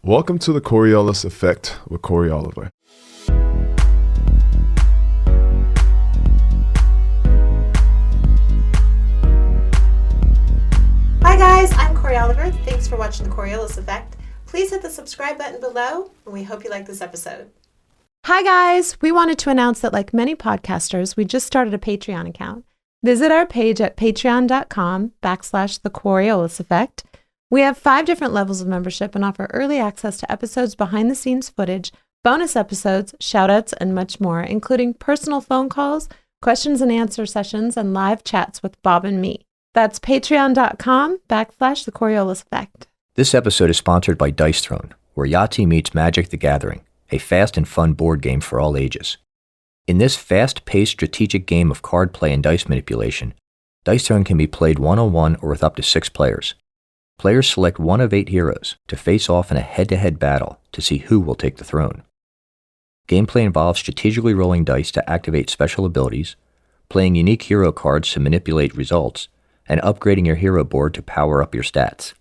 Welcome to the Coriolis Effect with Cory Oliver. Hi guys, I'm Cory Oliver. Thanks for watching the Coriolis Effect. Please hit the subscribe button below, and we hope you like this episode. Hi guys, we wanted to announce that like many podcasters, we just started a Patreon account. Visit our page at patreon.com/the Coriolis Effect. We have 5 different levels of membership and offer early access to episodes, behind the scenes footage, bonus episodes, shoutouts, and much more, including personal phone calls, questions and answer sessions, and live chats with Bob and me. That's patreon.com/the Coriolis Effect. This episode is sponsored by Dice Throne, where Yahtzee meets Magic the Gathering, a fast and fun board game for all ages. In this fast-paced strategic game of card play and dice manipulation, Dice Throne can be played one-on-one or with up to 6 players. Players select one of 8 heroes to face off in a head-to-head battle to see who will take the throne. Gameplay involves strategically rolling dice to activate special abilities, playing unique hero cards to manipulate results, and upgrading your hero board to power up your stats.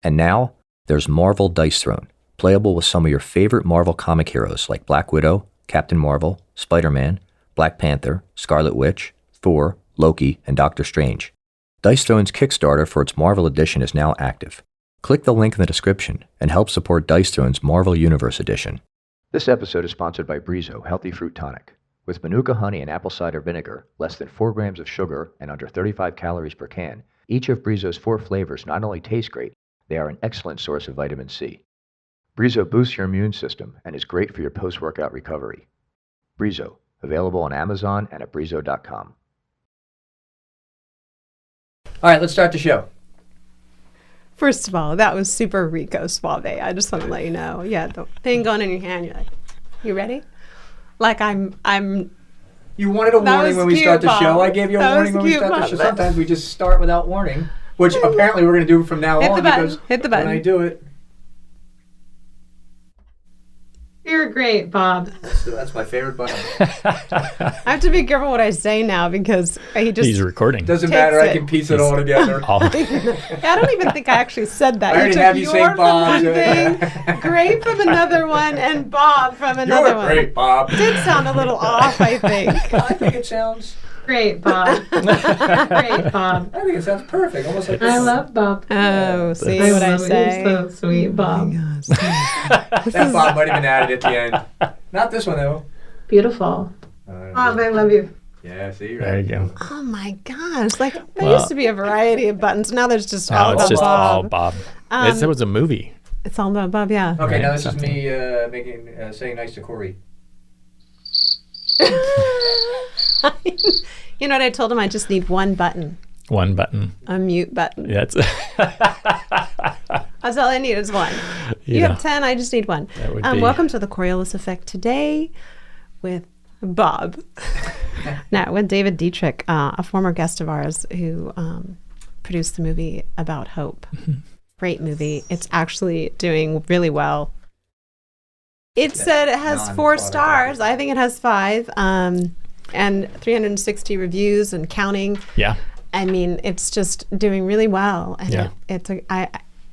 And now, there's Marvel Dice Throne, playable with some of your favorite Marvel comic heroes like Black Widow, Captain Marvel, Spider-Man, Black Panther, Scarlet Witch, Thor, Loki, and Doctor Strange. Dice Throne's Kickstarter for its Marvel Edition is now active. Click the link in the description and help support Dice Throne's Marvel Universe Edition. This episode is sponsored by Brizo Healthy Fruit Tonic. With Manuka honey and apple cider vinegar, less than 4 grams of sugar, and under 35 calories per can, each of Brizo's 4 flavors not only taste great, they are an excellent source of vitamin C. Brizo boosts your immune system and is great for your post-workout recovery. Brizo, available on Amazon and at brizo.com. All right, let's start the show. First of all, that was super Rico Suave. I just want to let you know. Yeah, the thing going in your hand, you're like, you ready? Like I'm. You wanted a warning when we start the show. I gave you a warning when we start the show. Sometimes we just start without warning, which apparently we're going to do from now on. Hit the button. When I do it. You're great, Bob. That's my favorite button. I have to be careful what I say now because he's recording. Doesn't matter. I can piece it all together. I don't even think I actually said that. I already have you say Bob. Great from another one, and Bob from another one. You're great, Bob. Did sound a little off, I think. I think it sounds great, Bob. Great, Bob. I think it sounds perfect. Almost like I love Bob. Oh, see what I say? You're so sweet, Bob. That Bob might have been added at the end. Not this one, though. Beautiful. Bob, I love you. Yeah, see? Right. There you go. Oh, my gosh. Like, there used to be a variety of buttons. Now there's just all it's about just Bob. all Bob. It was a movie. It's all about Bob, yeah. Okay, Right, now this is me saying nice to Cory. You know what I told him? I just need one button. One button. A mute button. Yeah, That's all I need is one. You have 10, I just need one. That would be... Welcome to the Coriolis Effect today with Bob. Now, with David Dietrich, a former guest of ours who produced the movie About Hope. Great movie. It's actually doing really well. It said it has 4 stars. I think it has 5. And 360 reviews and counting. Yeah. I mean, it's just doing really well. And yeah.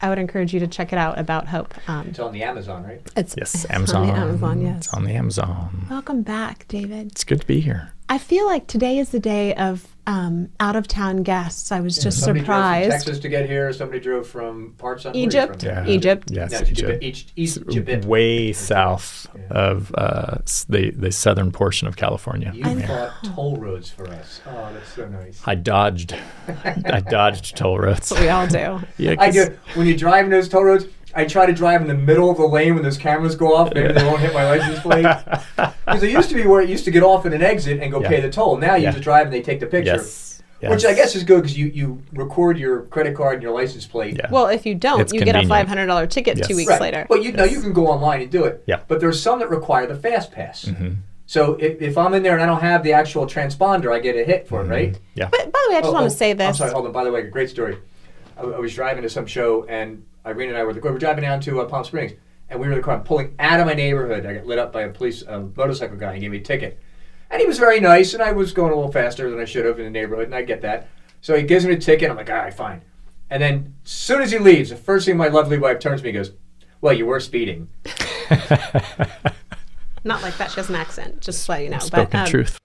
I would encourage you to check it out, About Hope. It's on the Amazon, right? Yes, Amazon. On the Amazon, yes. It's on the Amazon. Welcome back, David. It's good to be here. I feel like today is the day of out-of-town guests. I was just somebody surprised. Drove from Texas to get here. Somebody drove from parts on Egypt. From? Egypt. Yes, no, Egypt. Way south of the southern portion of California. You fought toll roads for us. Oh, that's so nice. I dodged toll roads. That's what we all do. Yeah, I do. When you drive in those toll roads, I try to drive in the middle of the lane when those cameras go off. Maybe they won't hit my license plate. Because it used to be where it used to get off at an exit and go pay the toll. Now you just drive and they take the picture. Yes. Which I guess is good because you record your credit card and your license plate. Yeah. Well, if you don't, It's you convenient. get a $500 ticket 2 weeks later. But you can go online and do it. Yeah. But there's some that require the fast pass. Mm-hmm. So if I'm in there and I don't have the actual transponder, I get a hit for it, right? Yeah. But by the way, I just want to say this. I'm sorry, hold on. By the way, a great story. I was driving to some show and Irene and I were driving down to Palm Springs, and we were in the car. I'm pulling out of my neighborhood. I got lit up by a motorcycle guy. He gave me a ticket. And he was very nice, and I was going a little faster than I should have in the neighborhood, and I get that. So he gives me the ticket. I'm like, all right, fine. And then as soon as he leaves, the first thing my lovely wife turns to me and goes, Well, you were speeding. Not like that. She has an accent, just so you know. Spoken truth.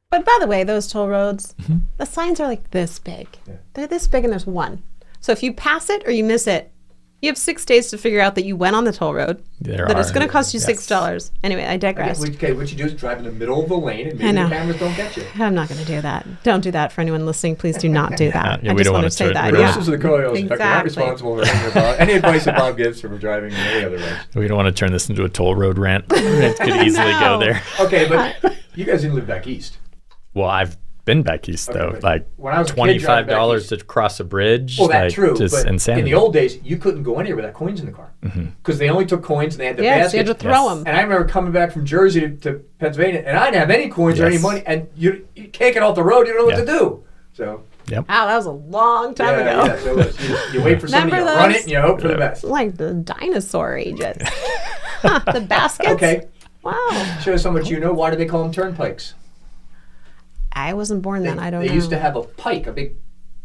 But by the way, those toll roads, the signs are like this big. Yeah. They're this big and there's one. So if you pass it or you miss it, you have 6 days to figure out that you went on the toll road. That it's going to cost you $6. Anyway, I digress. Okay, what you do is drive in the middle of the lane and maybe the cameras don't get you. I'm not going to do that. Don't do that for anyone listening. Please do not do that. Yeah, I we just don't want wanna to say turn- that. we don't- Yeah. This is the Coriolis. Exactly. Not responsible for any advice that Bob gives for driving in any other way. We don't want to turn this into a toll road rant. It could easily go there. Okay, but you guys didn't live back east. Well, I've been back east though. but Like when I was a kid driving back $25 east- to cross a bridge. Well, that's like, true. Just But insanity. in the old days, you couldn't go anywhere without coins in the car because they only took coins and they had the Yes, basket. you had to throw them. And I remember coming back from Jersey to Pennsylvania, and I didn't have any coins or any Yes. money, and you can't get off the road. You don't know what to do. So Wow, that was a long time ago. yeah, so it was. You wait for somebody, you Remember run those? it, and you hope for the best. Like the dinosaur ages. The baskets? Okay, Wow. show us how much you know. Why do they call them turnpikes? I wasn't born then. I don't know. They used to have a pike, a big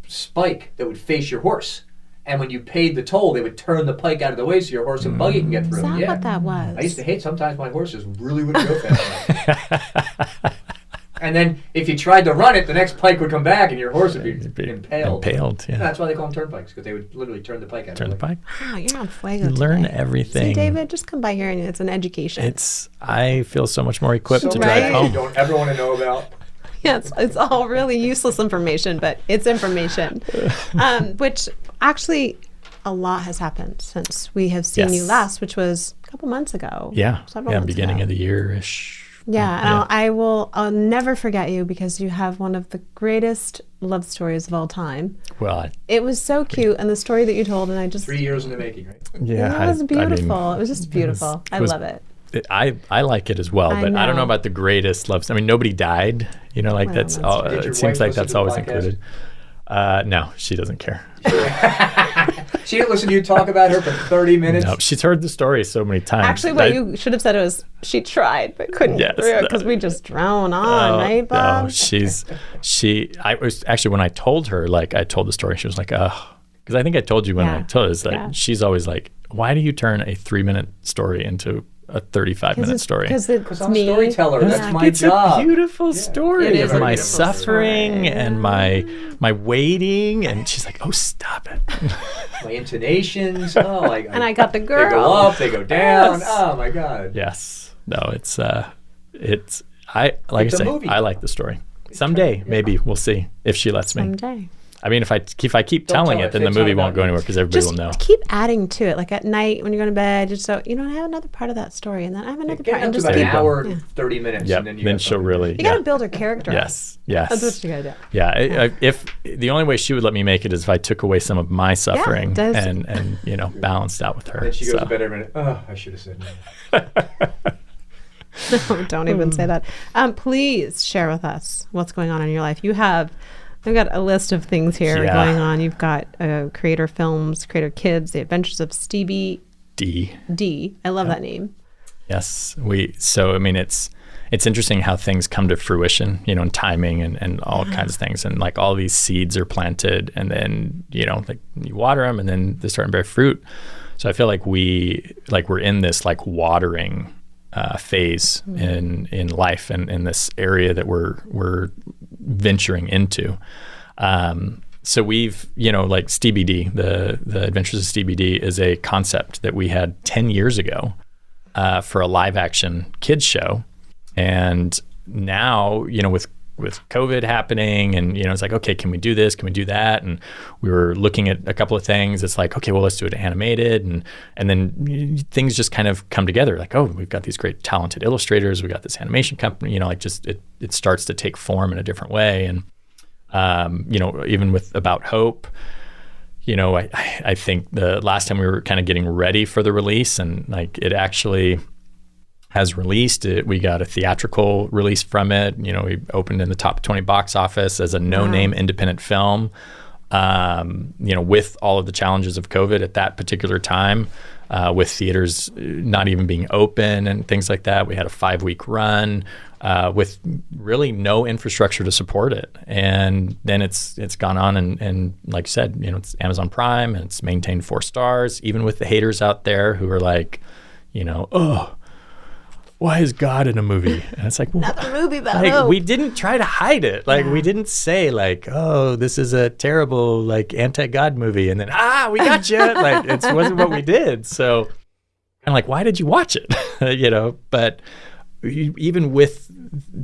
spike that would face your horse. And when you paid the toll, they would turn the pike out of the way so your horse and buggy can get through. Is that Yeah. what that was? I used to hate sometimes my horses really wouldn't go fast. And then if you tried to run it, the next pike would come back and your horse would be impaled. Yeah. That's why they call them turnpikes, because they would literally turn the pike out. Turn the pike. Wow, you're on fuego You learn today. everything. See, David, just come by here and it's an education. I feel so much more equipped So to many drive things home. you don't ever want to know about. Yeah, it's all really useless information, but it's information. Which actually, a lot has happened since we have seen you Yes. last, which was a couple months ago. Yeah. Several Yeah. months Beginning ago. of the year-ish. Yeah, and I'll never forget you because you have one of the greatest love stories of all time. Well, It was so cute, and the story that you told, and I just 3 years in the making, right? yeah. it was I beautiful. mean, it was just beautiful. I love it. I like it as well, I but I don't know know. about the greatest love. I mean, nobody died. You know, like Well, that's that's all. true. Did your It seems wife like listen that's to the always podcast? included. No, she doesn't care. She didn't listen to you talk about her for 30 minutes. No, she's heard the story so many times. Actually, what you should have said was she tried but couldn't Yes, get through it no. because we just drone on, right, Bob? No, I was actually, when I told her, like I told the story, she was like, oh, because I think I told you when I Yeah. told her, is that Yeah. she's always like, why do you turn a 3-minute story into a 35-minute story? Because Because I'm a me. storyteller. Yeah. That's my It's job. a beautiful story It is of a my beautiful suffering story. and my waiting, and she's like, "Oh, stop it!" My intonations. And I got the They girl. go up, they go down. Yes. Oh my God. Yes, no, it's I like It's I a say, movie. I like the story. Someday, maybe we'll see if she lets me. Someday. I mean, if I keep Don't telling tell her. it, then Say the it's movie not won't about go you. anywhere because everybody Just will know. keep adding to it. Like at night when you're going to bed, just so I have another part of that story, and then I have another Get part, up and to just about keep. an hour, Yeah. 30 minutes. Yep. And then you Then got she'll something. really. You got to build her character. up. Yes. Yes. That's what you got to do. Yeah, if the only way she would let me make it is if I took away some of my suffering does- and balanced out with her. And then she goes So, to bed every minute. Oh, I should have said no. No, don't even say that. Please share with us what's going on in your life. I've got a list of things here Yeah. going on. You've got Creator Films, Creator Kids, The Adventures of Stevie D. D. I love that name. Yes, so I mean, it's interesting how things come to fruition, and timing and all kinds of things, and like all these seeds are planted, and then like you water them, and then they start to bear fruit. So I feel like we're in this like watering phase in life and in this area that we're venturing into. So we've, like Stevie D, the Adventures of Stevie D is a concept that we had 10 years ago for a live action kids show. And now, with COVID happening and, it's like, okay, can we do this? Can we do that? And we were looking at a couple of things. It's like, okay, well, let's do it animated. And then things just kind of come together. Like, oh, we've got these great talented illustrators. We got this animation company, it starts to take form in a different way. And, even with About Hope, I think the last time we were kind of getting ready for the release and like it actually has released it. We got a theatrical release from it. We opened in the top 20 box office as a no-name independent film. With all of the challenges of COVID at that particular time, with theaters not even being open and things like that, we had a 5-week run. with really no infrastructure to support it. And then it's gone on and like I said, it's Amazon Prime and it's maintained 4 stars, even with the haters out there who are like, oh, why is God in a movie? And it's like, well, Another movie about like, hope. we didn't try to hide it. Like, we didn't say like, oh, this is a terrible like anti-God movie, and then we got you. Like, it wasn't what we did. So, I'm like, why did you watch it? But even with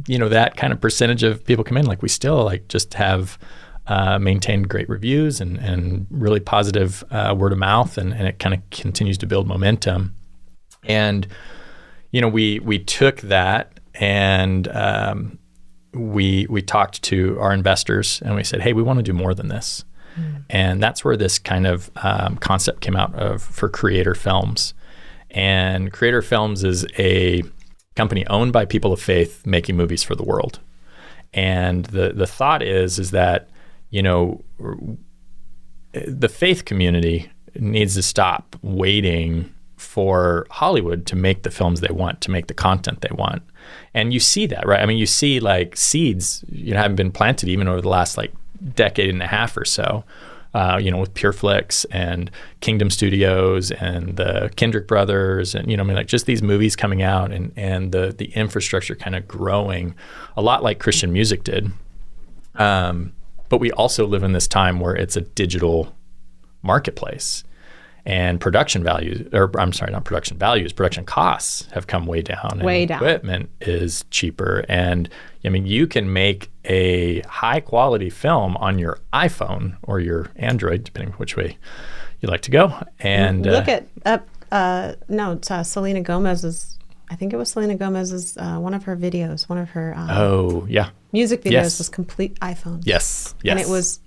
that kind of percentage of people come in, like we still like just have maintained great reviews and really positive word of mouth, and it kind of continues to build momentum. And we took that and we talked to our investors and we said, hey, we want to do more than this. And that's where this kind of concept came out of for Creator Films. And Creator Films is a company owned by people of faith making movies for the world. And the thought is that, the faith community needs to stop waiting for Hollywood to make the films they want, to make the content they want. And you see that, right? I mean, you see like seeds, haven't been planted even over the last like decade and a half or so, with PureFlix and Kingdom Studios and the Kendrick brothers and, just these movies coming out and the infrastructure kind of growing a lot like Christian music did. But we also live in this time where it's a digital marketplace. And production costs have come way down. Way and down. Equipment is cheaper. And you can make a high quality film on your iPhone or your Android, depending which way you like to go. And look at it's Selena Gomez's. I think it was Selena Gomez's one of her videos, one of her music videos was complete iPhones. Yes. And it was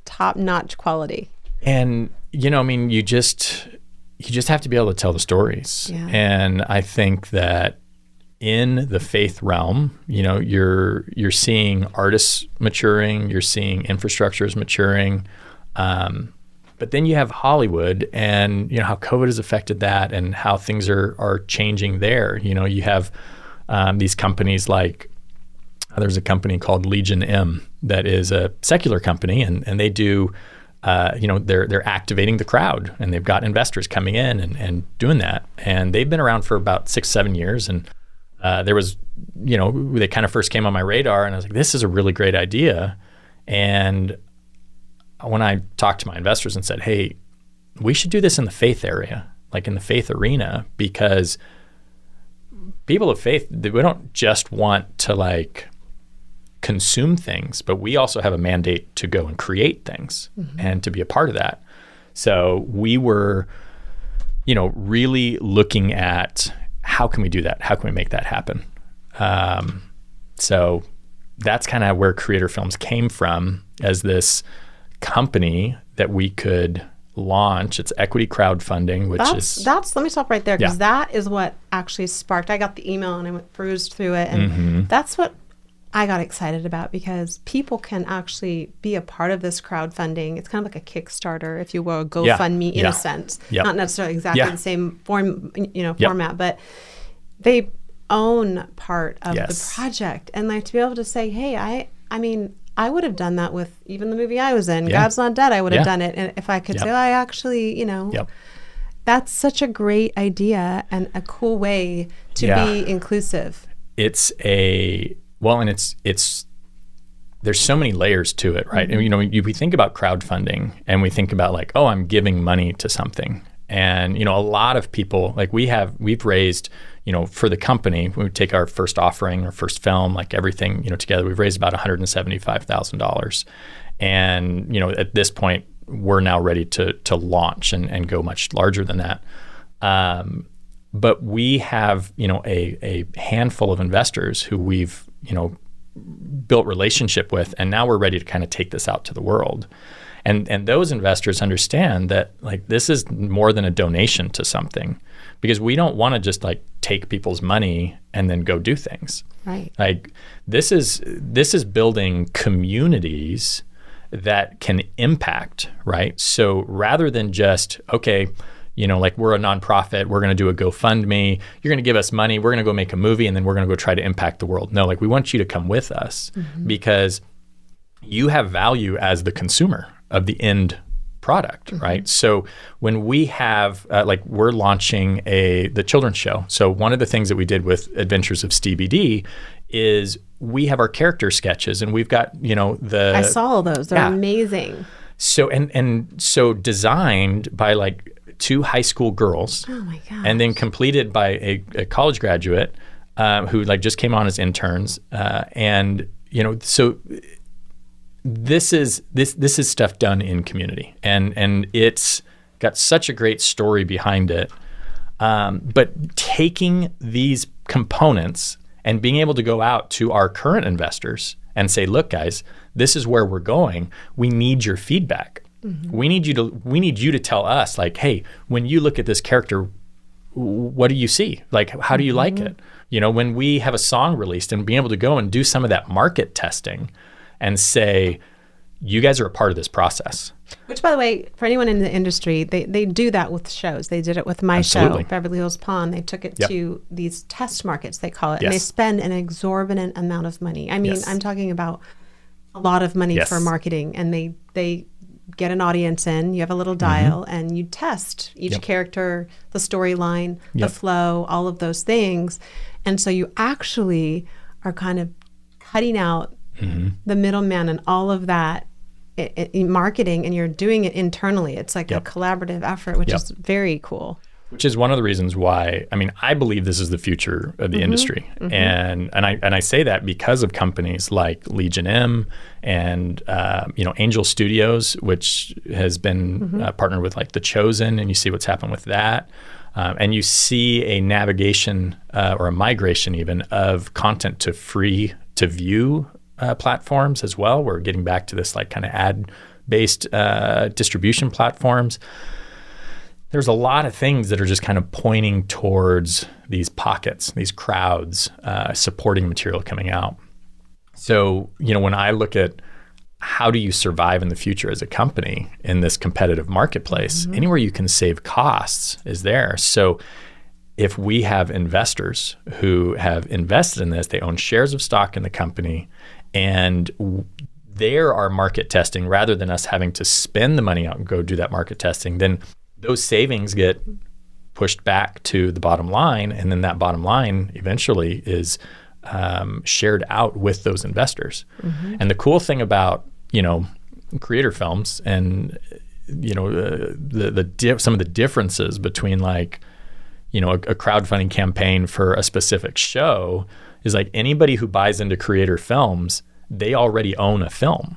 top-notch quality. And you just have to be able to tell the stories. Yeah. And I think that in the faith realm, you're seeing artists maturing, you're seeing infrastructures maturing. But then you have Hollywood and how COVID has affected that and how things are changing there. You have these companies like there's a company called Legion M that is a secular company and they do they're activating the crowd and they've got investors coming in and doing that. And they've been around for about 6-7 years. And there was, they kind of first came on my radar and I was like, this is a really great idea. And when I talked to my investors and said, hey, we should do this in the faith area, like in the faith arena, because people of faith, we don't just want to like consume things, but we also have a mandate to go and create things and to be a part of that. So we were, really looking at how can we do that? How can we make that happen? So that's kind of where Creator Films came from as this company that we could launch. It's equity crowdfunding, which let me stop right there because that is what actually sparked. I got the email and I perused through it, and that's what I got excited about because people can actually be a part of this crowdfunding. It's kind of like a Kickstarter, if you will, a GoFundMe in a sense. Not necessarily exactly the same format, but they own part of the project. And like to be able to say, hey, I mean, I would have done that with even the movie I was in, God's Not Dead. I would have done it. And if I could say, I actually, that's such a great idea and a cool way to be inclusive. It's there's so many layers to it, right? And, we think about crowdfunding and we think about like, oh, I'm giving money to something. And, a lot of people, like we've raised, for the company, when we take our first offering, our first film, like everything, together, we've raised about $175,000. And, at this point, we're now ready to launch and go much larger than that. But we have, a handful of investors who we've, built relationship with, and now we're ready to kind of take this out to the world. And those investors understand that like this is more than a donation to something, because we don't want to just like take people's money and then go do things. Right. Like this is building communities that can impact, right? So rather than just, okay, like we're a nonprofit, we're going to do a GoFundMe, you're going to give us money, we're going to go make a movie, and then we're going to go try to impact the world. No, like we want you to come with us because you have value as the consumer of the end product, right? So when we have, we're launching the children's show. So one of the things that we did with Adventures of Stevie D is we have our character sketches, and we've got, I saw those. They're amazing. So so designed by like 2 high school girls, oh my gosh, and then completed by a college graduate who like just came on as interns, so this is stuff done in community, and it's got such a great story behind it. But taking these components and being able to go out to our current investors and say, look, guys, this is where we're going. We need your feedback. We need you to tell us, like, hey, when you look at this character, what do you see? Like, how do you like it? When we have a song released, and being able to go and do some of that market testing and say, you guys are a part of this process. Which, by the way, for anyone in the industry, they do that with shows. They did it with my show, Beverly Hills Pond. They took it to these test markets, they call it, and they spend an exorbitant amount of money. I mean, I'm talking about a lot of money for marketing, and they get an audience in, you have a little dial, and you test each character, the storyline, the flow, all of those things. And so you actually are kind of cutting out the middleman and all of that in marketing, and you're doing it internally. It's like a collaborative effort, which is very cool. Which is one of the reasons why, I believe this is the future of the industry. And I say that because of companies like Legion M and Angel Studios, which has been partnered with like The Chosen, and you see what's happened with that. And you see a navigation or a migration even of content to free to view platforms as well. We're getting back to this like kind of ad-based distribution platforms. There's a lot of things that are just kind of pointing towards these pockets, these crowds, supporting material coming out. So, when I look at how do you survive in the future as a company in this competitive marketplace, anywhere you can save costs is there. So if we have investors who have invested in this, they own shares of stock in the company, and there are market testing rather than us having to spend the money out and go do that market testing, then those savings get pushed back to the bottom line, and then that bottom line eventually is shared out with those investors. And the cool thing about creator films and some of the differences between like a crowdfunding campaign for a specific show is like anybody who buys into creator films, they already own a film.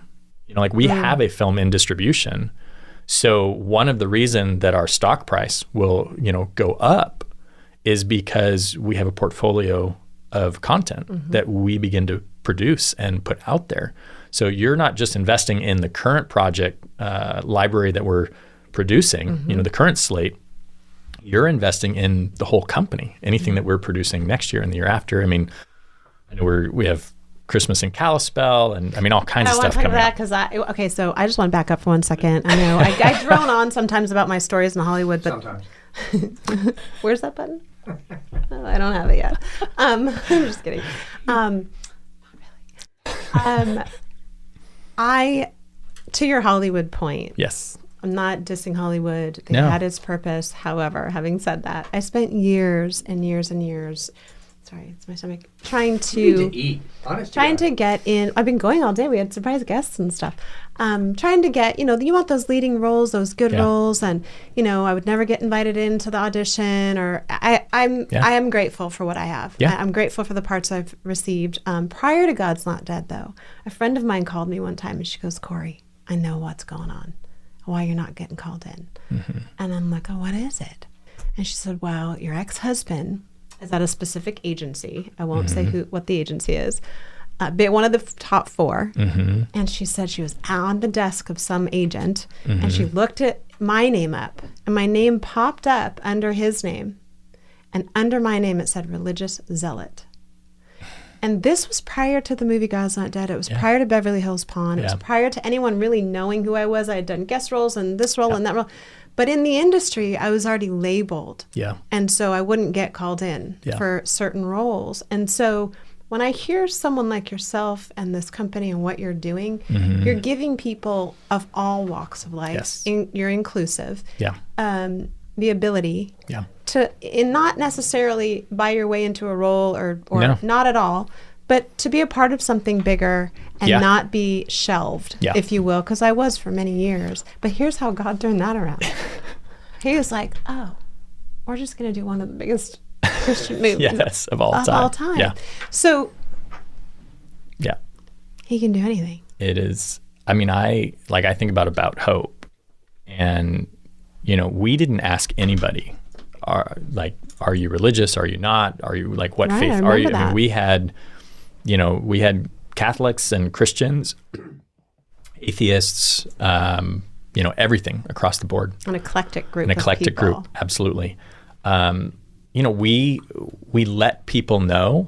We have a film in distribution. So one of the reasons that our stock price will, go up is because we have a portfolio of content that we begin to produce and put out there. So you're not just investing in the current project library that we're producing, the current slate. You're investing in the whole company, anything that we're producing next year and the year after. I know we have Christmas in Kalispell, and all kinds of stuff coming up. So I just want to back up for 1 second. I know I drone on sometimes about my stories in Hollywood, but sometimes. Where's that button? Oh, I don't have it yet. I'm just kidding. To your Hollywood point. Yes. I'm not dissing Hollywood. They had its purpose. However, having said that, I spent years and years and years. Sorry, it's my stomach. Trying to eat. Honestly, trying to get in. I've been going all day. We had surprise guests and stuff. Trying to get, you want those leading roles, those good roles, and I would never get invited into the audition. Or I am grateful for what I have. Yeah. I'm grateful for the parts I've received. Prior to God's Not Dead, though, a friend of mine called me one time and she goes, "Cory, I know what's going on. Why you're not getting called in?" And I'm like, "Oh, what is it?" And she said, "Well, your ex-husband is at a specific agency. I won't say what the agency is, but one of the top 4. And she said she was on the desk of some agent, and she looked at my name up, and my name popped up under his name, and under my name it said religious zealot." And this was prior to the movie God's Not Dead. It was prior to Beverly Hills Pond. It was prior to anyone really knowing who I was. I had done guest roles and this role and that role. But in the industry, I was already labeled. Yeah. And so I wouldn't get called in for certain roles. And so when I hear someone like yourself and this company and what you're doing, you're giving people of all walks of life, Yes. you're inclusive, Yeah. the ability Yeah. to not necessarily buy your way into a role or No. not at all, but to be a part of something bigger and Yeah. not be shelved, Yeah. if you will, because I was for many years. But here's how God turned that around. He was like, oh, we're just going to do one of the biggest Christian movies Yes, of all time. Yeah. So Yeah. he can do anything. It is. I mean, I think about hope, and we didn't ask anybody, are you religious? Are you not? Are you what Right, faith I are you? remember I mean, that. we had Catholics and Christians, atheists, everything across the board. An eclectic group. An of eclectic people. group, absolutely. We let people know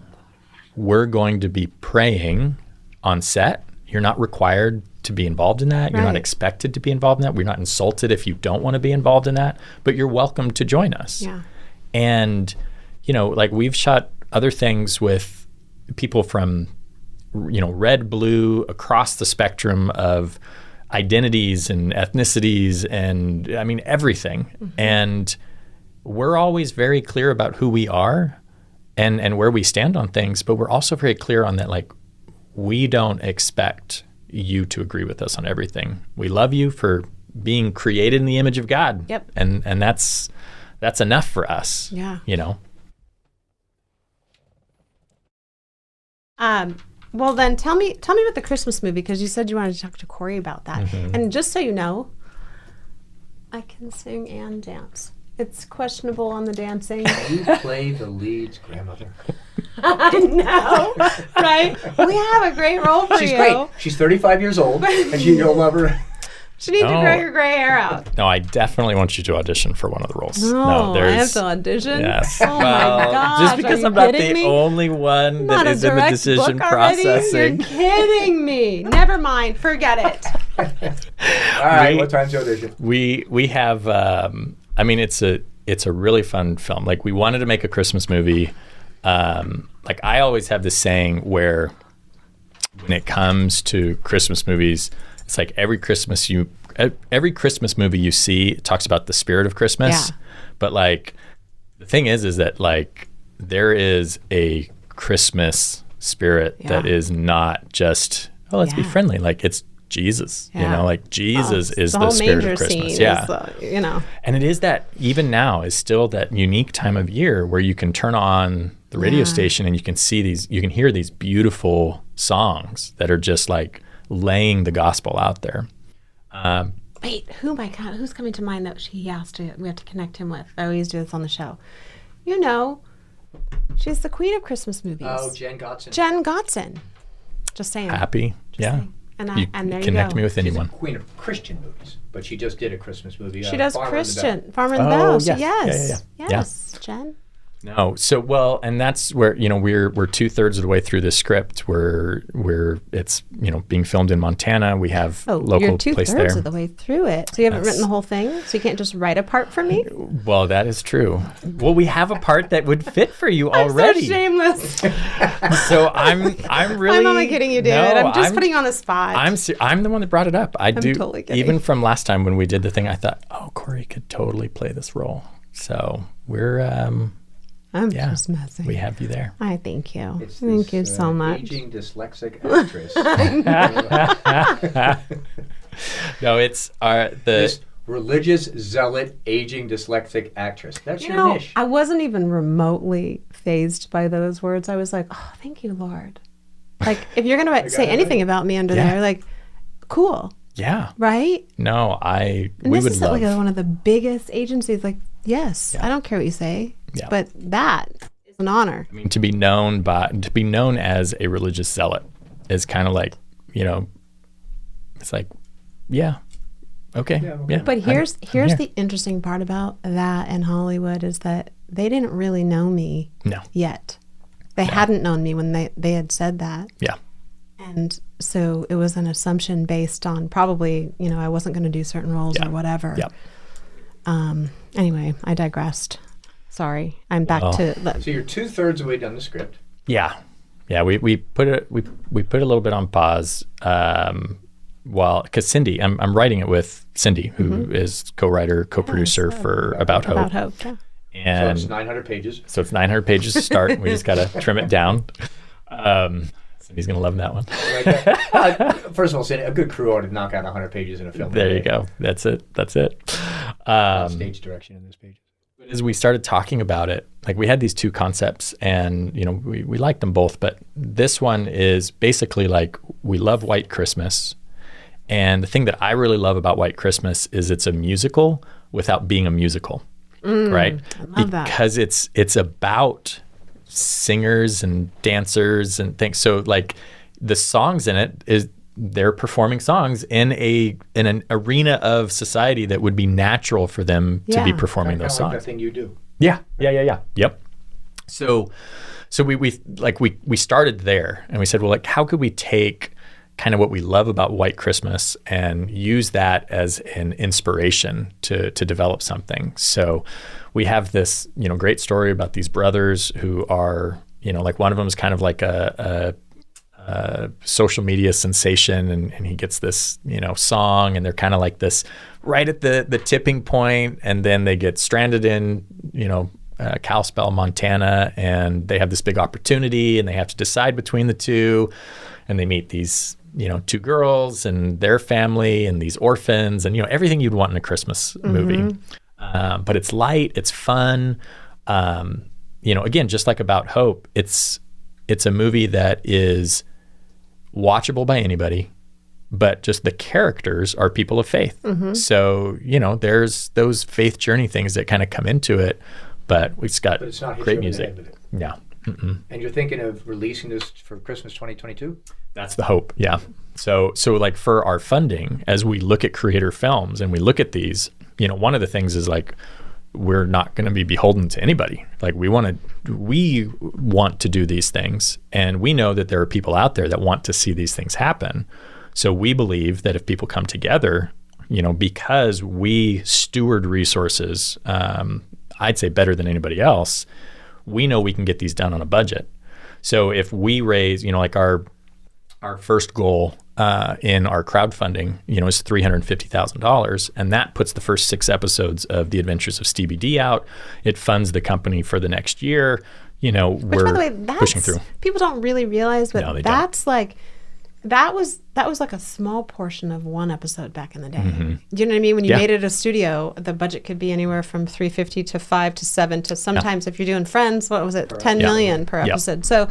we're going to be praying on set. You're not required to be involved in that. You're not Right. expected to be involved in that. We're not insulted if you don't want to be involved in that, but you're welcome to join us. Yeah. And, we've shot other things with people from, red, blue, across the spectrum of identities and ethnicities and, I mean, everything. And we're always very clear about who we are and where we stand on things, but we're also very clear on that, we don't expect you to agree with us on everything. We love you for being created in the image of God. Yep. And that's enough for us. Yeah. Well, then tell me about the Christmas movie, because you said you wanted to talk to Cory about that. And just so you know, I can sing and dance. It's questionable on the dancing. You play the lead's grandmother. I know, right? We have a great role for She's you. great. She's 35 years old, and you'll love her. She needs to No. grow your gray hair out. No, I definitely want you to audition for one of the roles. No, I have to audition. Yes. Oh Well, my gosh! just because are I'm you not kidding the me? only one Not that a is in the direct decision book already? processing. You're kidding me. Never mind. Forget it. All right, what time's the audition? We have. I mean, it's a really fun film. We wanted to make a Christmas movie. I always have this saying where, when it comes to Christmas movies, it's every Christmas movie you see, it talks about the spirit of Christmas. Yeah. But the thing is that there is a Christmas spirit that is not just, let's be Yeah. friendly. It's Jesus. Yeah. Jesus is the the whole spirit manger of Christmas. scene Yeah. is, And it is that, even now, is still that unique time of year where you can turn on the radio station and you can hear these beautiful songs that are just laying the gospel out there. Wait, who's coming to mind that we have to connect him with? I always do this on the show. She's the queen of Christmas movies. Oh, Jen Gotson. Jen Gotson. Just saying. Happy. Yeah. saying. And You there you connect go. me with She's anyone. a queen of Christian movies, but she just did a Christmas movie. She does Farmer in the Christian. Bell. Farmer in the Oh, Bell. yes. Yes. Yeah. Yes, Jen. No. So, and that's where, we're 2/3 of the way through the script where it's, being filmed in Montana. We have Oh, local you're place 2/3 there. of the way through it. So you haven't written the whole thing? So you can't just write a part for me? Well, that is true. Well, we have a part that would fit for you I'm already. so shameless. So I'm really. I'm only kidding you, David. No, I'm just putting you on the spot. I'm the one that brought it up. I'm totally kidding. Even from last time when we did the thing, I thought, Cory could totally play this role. So we're I'm yeah, just messing. we have you there. I thank you. It's Thank this, you so much. Aging dyslexic actress. No, it's This religious zealot, aging dyslexic actress. That's your niche. I wasn't even remotely fazed by those words. I was like, oh, thank you, Lord. If you're going to say anything about me under there, cool, yeah. right? No, And we this would is love. one of the biggest agencies. Yes, I don't care what you say, Yeah. but that is an honor. I mean, to be known as a religious zealot is kind of it's yeah, okay, yeah. But here's here. the interesting part about that in Hollywood is that they didn't really know me No, yet. They hadn't known me when they had said that. yeah, And so it was an assumption based on probably, I wasn't going to do certain roles or whatever. yeah. Anyway, I digressed. Sorry. I'm back to. So you're 2/3 of the way done the script. Yeah. We put it a little bit on pause. Because Cindy, I'm writing it with Cindy, who is co-writer, co-producer for About Hope. About Hope, yeah. And so it's 900 pages. So it's 900 pages to start. We just got to trim it down. Cindy's going to love that one. First of all, Cindy, a good crew ought to knock out 100 pages in a film. There you go. That's it. Stage direction in those pages. But as we started talking about it, like we had these two concepts and, we liked them both. But this one is basically like we love White Christmas. And the thing that I really love about White Christmas is it's a musical without being a musical, right? I love that. Because it's about singers and dancers and things. So like the songs in it they're performing songs in an arena of society that would be natural for them to be performing those songs. Like that thing you do. Yeah. Yep. So we started there and we said, well, like how could we take kind of what we love about White Christmas and use that as an inspiration to develop something. So we have this, great story about these brothers who are, like one of them is kind of like a social media sensation and he gets this, song and they're kind of like this right at the tipping point, and then they get stranded in, Kalispell, Montana, and they have this big opportunity and they have to decide between the two, and they meet these two girls and their family and these orphans and, everything you'd want in a Christmas movie. But it's light, it's fun. Again, just like About Hope, it's a movie that is watchable by anybody, but just the characters are people of faith. So, there's those faith journey things that kind of come into it, but it's got great music. Yeah. And you're thinking of releasing this for Christmas 2022? That's the hope, yeah. So like for our funding, as we look at creator films and we look at these, one of the things is like we're not going to be beholden to anybody. Like we want to do these things, and we know that there are people out there that want to see these things happen. So we believe that if people come together, because we steward resources, I'd say better than anybody else, we know we can get these done on a budget. So if we raise, like our first goal in our crowdfunding, is $350,000, and that puts the first 6 episodes of The Adventures of Stevie D out. It funds the company for the next year. Which, we're by the way, pushing through. People don't really realize, but No, they that's don't. Like that was like a small portion of one episode back in the day. Do you know what I mean? When you made it a studio, the budget could be anywhere from $350 to $5 to $7 to sometimes if you're doing Friends, what was it, 10 million per episode. So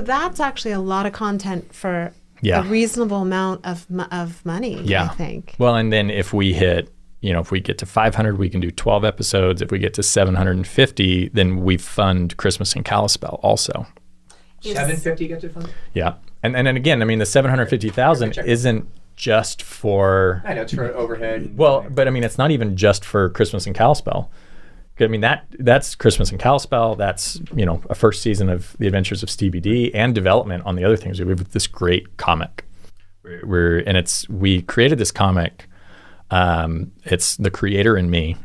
that's actually a lot of content for a reasonable amount of money. I think. Well, and then if we hit, if we get to 500, we can do 12 episodes. If we get to 750, then we fund Christmas in Kalispell also. 750 gets it funded? Yeah. And then again, I mean, the 750,000 isn't just for... I know, it's for overhead. Well, but I mean, it's not even just for Christmas in Kalispell. I mean, that's Christmas in Kalispell. That's, a first season of The Adventures of Stevie D and development on the other things. We have this great comic. We created this comic. It's The Creator and Me,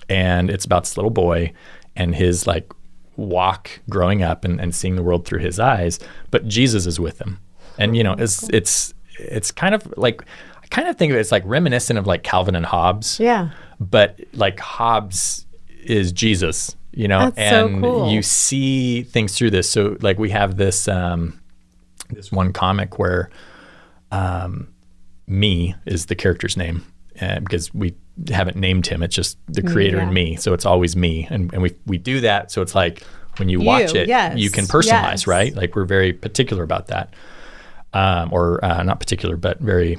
and it's about this little boy and his like walk growing up and seeing the world through his eyes, but Jesus is with him. And it's kind of like, I kind of think of it as like reminiscent of like Calvin and Hobbes. Yeah. But like Hobbes is Jesus, That's and so cool. You see things through this. So like we have this this one comic where me is the character's name, because we haven't named him. It's just the creator and me. So it's always me. And we do that. So it's like when you watch it, you can personalize, right? Like we're very particular about that. Or not particular, but very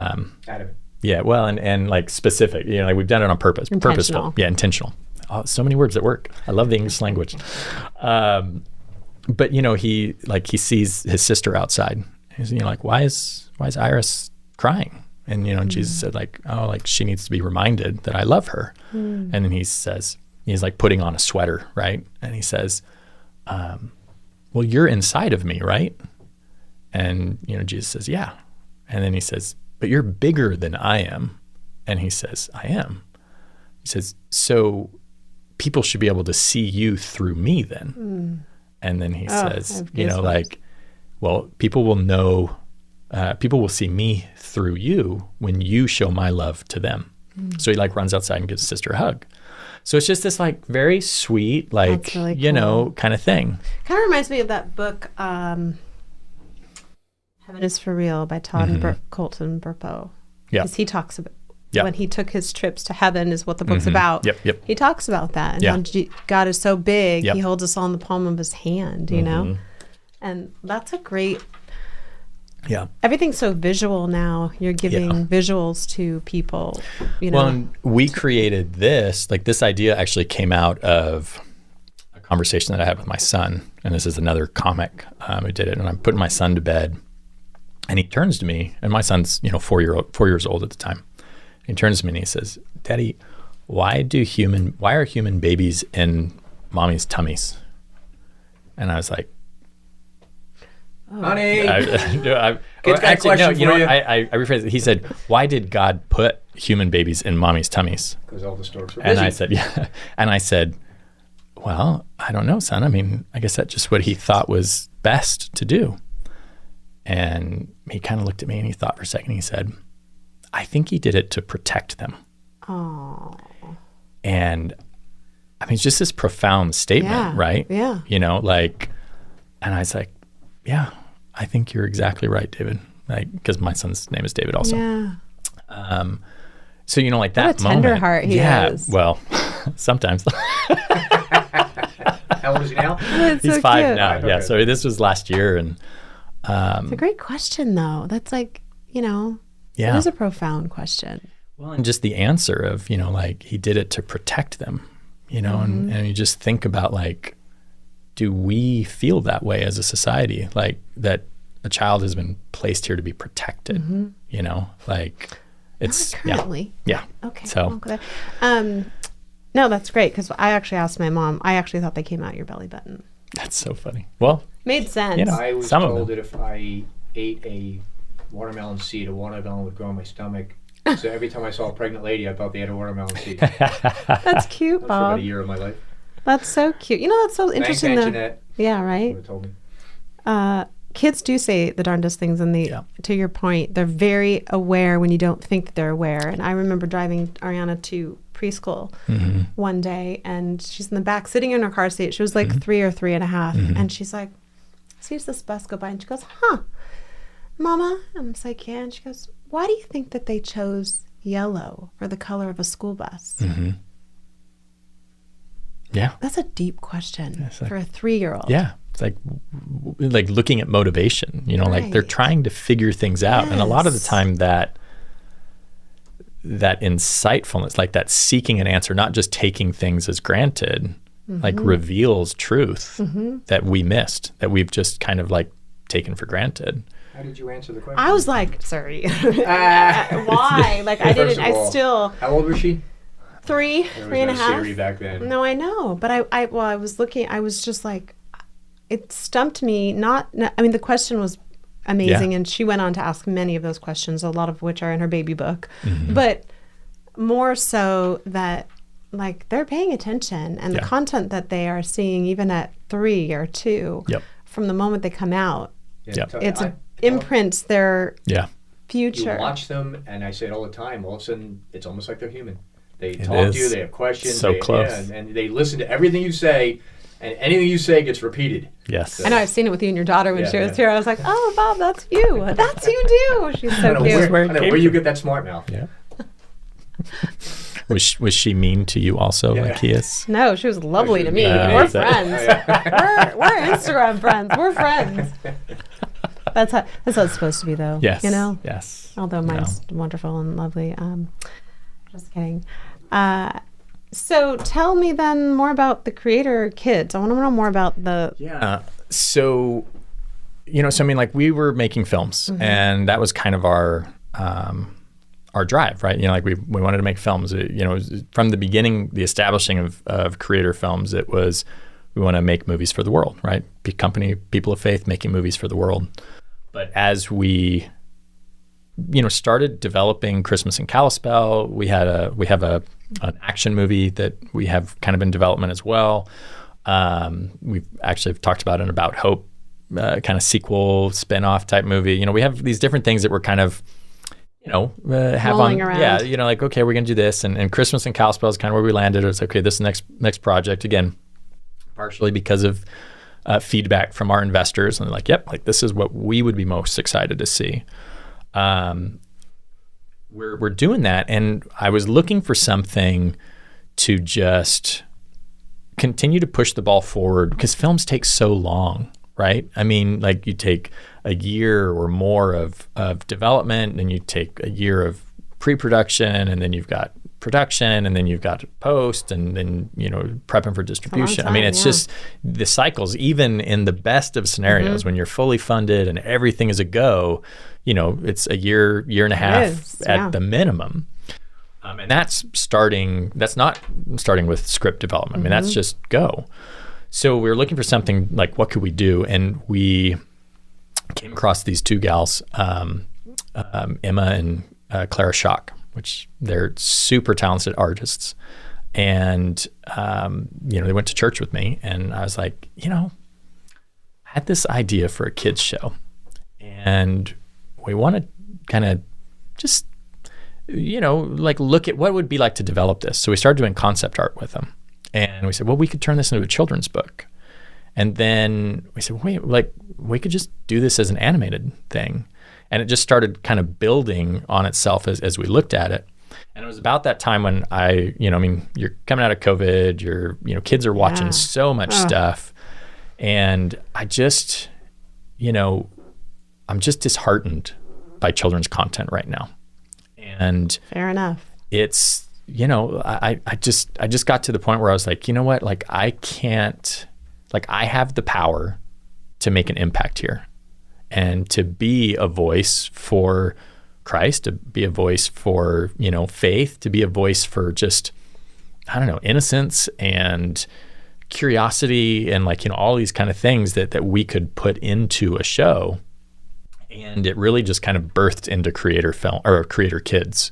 Adamant. Yeah, well, and like specific, like we've done it on purpose. Intentional. Purposeful. Yeah, intentional. Oh, so many words that work. I love the English language. But he sees his sister outside. He's like, why is Iris crying? And Jesus said like, oh, like she needs to be reminded that I love her. And then he says, he's like putting on a sweater, right? And he says, well, you're inside of me, right? And Jesus says, yeah. And then he says, but you're bigger than I am. And he says, I am. he says, so people should be able to see you through me then. And then he says, you know, like, well, people will know, people will see me through you when you show my love to them. So he like runs outside and gives his sister a hug. So it's just this like very sweet, like, really you know, kind of thing. Kind of reminds me of that book, Heaven is for Real by Todd and Colton Burpo. Yeah. Because he talks about Yeah. when he took his trips to heaven is what the book's about. Yep. He talks about that and Yeah. how God is so big, Yep. he holds us all in the palm of his hand, you know? And that's a great, everything's so visual now. You're giving visuals to people, you know? Well, and we created this, like this idea actually came out of a conversation that I had with my son. And this is another comic who did it. And I'm putting my son to bed and he turns to me, and my son's, you know, 4 years old at the time. He turns to me and he says, Daddy, why are human babies in mommy's tummies? And I was like, Honey, Kids got a question for you. I rephrased it. He said, why did God put human babies in mommy's tummies? because all the storks were busy. And I said, yeah. And I said, well, I don't know, son. I mean, I guess that's just what he thought was best to do. And he kind of looked at me and he thought for a second. He said, I think he did it to protect them. Oh. And I mean, it's just this profound statement, right? Yeah. You know, like, and I was like, yeah, I think you're exactly right, David. Like, because my son's name is David also. Yeah. So, you know, like that What a tender moment. heart he is. Well, sometimes. How old is he now? That's He's so 5 cute. now. Yeah. Okay. So this was last year. And It's a great question, though. That's like, you know, yeah. it is a profound question. Well, and just the answer of, you know, like he did it to protect them, you know, and you just think about like, do we feel that way as a society? Like that a child has been placed here to be protected, you know, like it's, Not currently. yeah. Okay. So, No, that's great because I actually asked my mom. I actually thought they came out your belly button. that's so funny. Well, Made sense. You know. I was Some of told them. that if I ate a watermelon seed, a watermelon would grow in my stomach. So every time I saw a pregnant lady, I thought they had a watermelon seed. That's cute, For about a Bob. year of my life. That's so cute. You know, that's so Thanks, interesting. Aunt Though. Jeanette, Yeah, would right. have told me. Kids do say the darndest things, and they, to your point, they're very aware when you don't think that they're aware. And I remember driving Ariana to preschool one day, and she's in the back sitting in her car seat. She was like 3 or 3.5, and she's like, sees this bus go by, and she goes, "Huh, Mama?" And I was like, "Yeah." And she goes, "Why do you think that they chose yellow for the color of a school bus?" yeah. That's a deep question It's like- for a 3-year-old. Yeah. It's like looking at motivation, you know, like they're Right. trying to figure things out. And a lot of the Yes. time that insightfulness, like that seeking an answer, not just taking things as granted, like reveals truth that we missed, that we've just kind of like taken for granted. How did you answer the question? I was like, sorry. Why? Like, I First didn't, of all, I still, How old was she? 3, There was 3.5. no Siri back then. No, I know. But I was looking, I was just like, it stumped me. I mean, the question was amazing. Yeah. And she went on to ask many of those questions, a lot of which are in her baby book. But more so that, like, they're paying attention and the content that they are seeing, even at 3 or 2, from the moment they come out, Yeah. it's imprints their Yeah. future. You watch them, and I say it all the time. All of a sudden, it's almost like they're human. They It talk to you. is. They have questions. So close. Yeah, and they listen to everything you say, and anything you say gets repeated. Yes. I know I've seen it with you and your daughter when Yeah, she was yeah. here. I was like, "Oh, Bob, that's you. That's you too." She's I so don't know cute. where I it don't know came where you from. get that smart mouth. Yeah. Was she mean to you also, like he is? No, she was lovely to me. Yeah, We're exactly. friends. we're Instagram friends. We're friends. That's how it's supposed to be, though. Yes. You know. Yes. Although No. mine's wonderful and lovely. Just kidding. So tell me then more about the creator kids. I want to know more about the. Yeah. So, you know, so I mean, like we were making films, and that was kind of our drive, right? You know, like we wanted to make films. You know, from the beginning, the establishing of creator films, it was we want to make movies for the world, right? People of faith making movies for the world. But as we started developing Christmas in Kalispell. We have an action movie that we have kind of in development as well. We've actually talked about an About Hope kind of sequel, spin-off type movie. We have these different things that we're kind of, have Rolling on. around. Yeah, like, okay, we're going to do this. And Christmas in Kalispell is kind of where we landed. It's okay, this next project, again, partially because of feedback from our investors. And they're like, yep, like this is what we would be most excited to see. We're doing that. And I was looking for something to just continue to push the ball forward because films take so long, right? I mean, like you take a year or more of development, and you take a year of pre-production, and then you've got production, and then you've got post, and then, prepping for distribution. I mean, it's just the cycles, even in the best of scenarios, when you're fully funded and everything is a go, it's a year and a half at the minimum. And that's not starting with script development. I mean, that's just go. So we were looking for something like, what could we do? And we came across these two gals, Emma and Clara Schock, which they're super talented artists. And, they went to church with me, and I was like, I had this idea for a kids show, and we want to kind of just, like look at what it would be like to develop this. So we started doing concept art with them, and we said, well, we could turn this into a children's book. And then we said, wait, like we could just do this as an animated thing. And it just started kind of building on itself as we looked at it. And it was about that time when you're coming out of COVID, kids are watching so much stuff. And I just, I'm just disheartened by children's content right now. And fair enough. It's, I just got to the point where I was like, you know what, like I can't, like I have the power to make an impact here and to be a voice for Christ, to be a voice for, faith, to be a voice for just, I don't know, innocence and curiosity and like, all these kind of things that we could put into a show. And it really just kind of birthed into Creator Film or Creator Kids,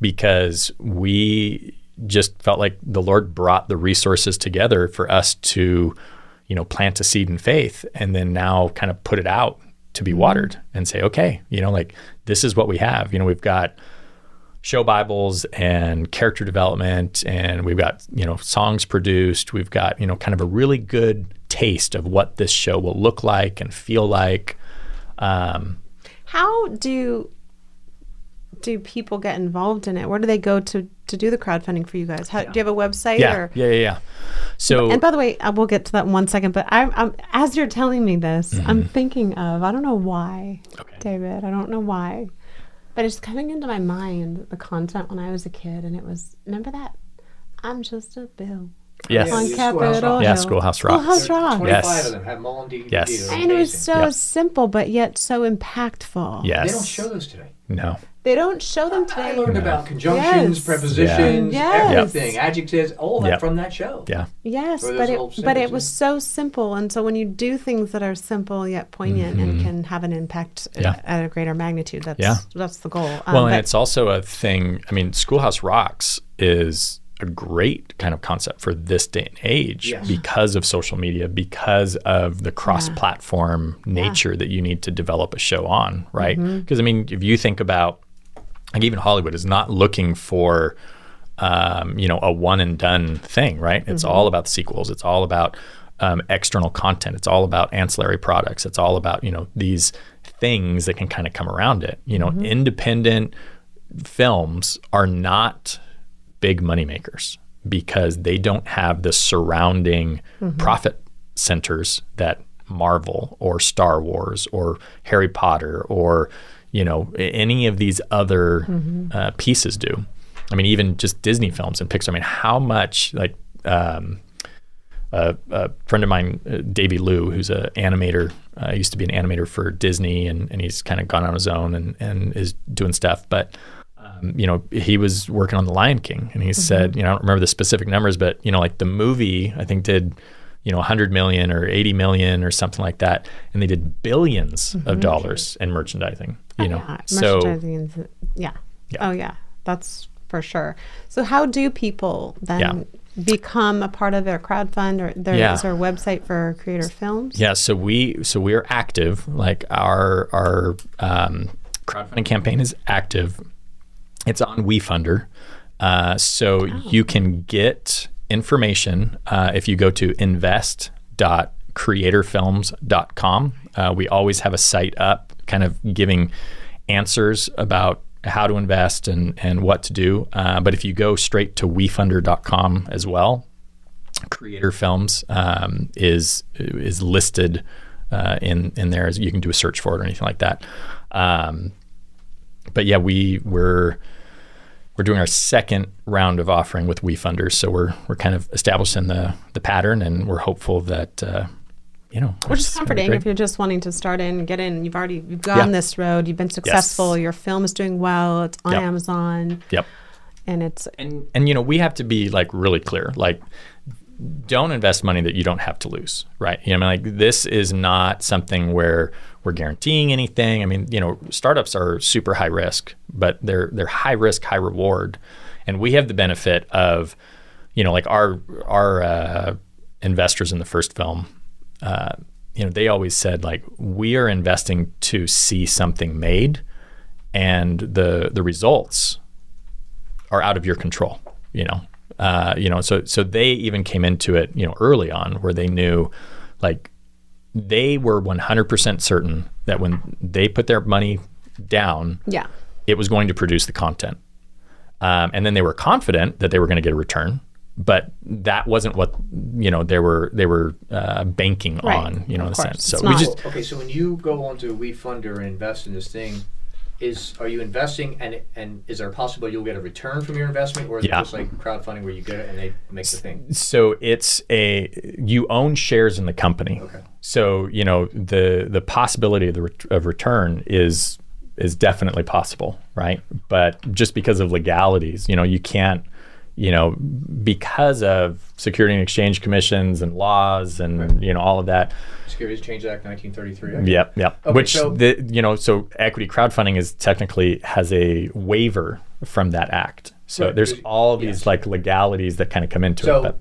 because we just felt like the Lord brought the resources together for us to, plant a seed in faith, and then now kind of put it out to be watered and say, okay, like this is what we have. We've got show Bibles and character development, and we've got, songs produced. We've got, kind of a really good taste of what this show will look like and feel like. How do people get involved in it? Where do they go to do the crowdfunding for you guys? Do you have a website? Yeah. So, and by the way, I will get to that in 1 second, but I'm as you're telling me this, I'm thinking of, I don't know why, David, I don't know why, but it's coming into my mind, the content when I was a kid, and it was, remember that? I'm just a bill. Yes. On Capitol Yeah, Hill. Schoolhouse Rock. Schoolhouse Rock. 25 of them have them all on DVD. Yes. And it was so simple, but yet so impactful. Yes. They don't show those today. No. They don't show them I today. learned about conjunctions, prepositions, everything, adjectives, all that from that show. Yeah. Yes, Or but those it little was so simple, and so when you do things that are simple yet poignant and can have an impact at a greater magnitude, that's the goal. And it's also a thing. I mean, Schoolhouse Rocks is a great kind of concept for this day and age because of social media, because of the cross-platform nature that you need to develop a show on, right? Because I mean, if you think about, like, even Hollywood is not looking for, a one and done thing, right? It's all about the sequels. It's all about external content. It's all about ancillary products. It's all about, these things that can kind of come around it. Independent films are not big money makers because they don't have the surrounding profit centers that Marvel or Star Wars or Harry Potter or any of these other pieces do. I mean, even just Disney films and Pixar. I mean, how much, like, a friend of mine, Davey Liu, who's an animator, used to be an animator for Disney, and he's kind of gone on his own and is doing stuff. But, he was working on The Lion King, and he said, I don't remember the specific numbers, but, like the movie, I think did 100 million or 80 million or something like that, and they did billions of dollars in merchandising. So merchandising oh yeah, that's for sure. So how do people then become a part of their crowdfund, or is there a website for creator films? Yeah, so we are active. Like our crowdfunding campaign is active. It's on WeFunder. So you can get information if you go to invest.creatorfilms.com. We always have a site up kind of giving answers about how to invest and what to do. But if you go straight to wefunder.com as well, Creator Films is listed in there. As you can do a search for it or anything like that. But yeah, we're doing our second round of offering with WeFunders, so we're kind of establishing the pattern, and we're hopeful that which is comforting if you're just wanting to start in, get in. You've gone this road. You've been successful. Yes. Your film is doing well. It's on Amazon. Yep. And it's and we have to be like really clear. Like, don't invest money that you don't have to lose, right? This is not something where we're guaranteeing anything. I mean, startups are super high risk, but they're high risk, high reward, and we have the benefit of, our investors in the first film. They always said, like, we are investing to see something made, and the results are out of your control. So they even came into it, early on, where they knew, like, they were 100% certain that when they put their money down, it was going to produce the content, and then they were confident that they were going to get a return. But that wasn't what they were banking on, in a sense. So so when you go onto WeFunder and invest in this thing, are you investing and is there a possibility you'll get a return from your investment, or is it just like crowdfunding where you get it and they make the thing? So it's you own shares in the company. Okay. So the possibility of return is definitely possible, right? But just because of legalities, you can't. Because of Security and Exchange Commissions and laws and all of that. Securities Change Act 1933. Yep. Okay, which so equity crowdfunding has a waiver from that act. So there's all of these like legalities that kind of come into it. But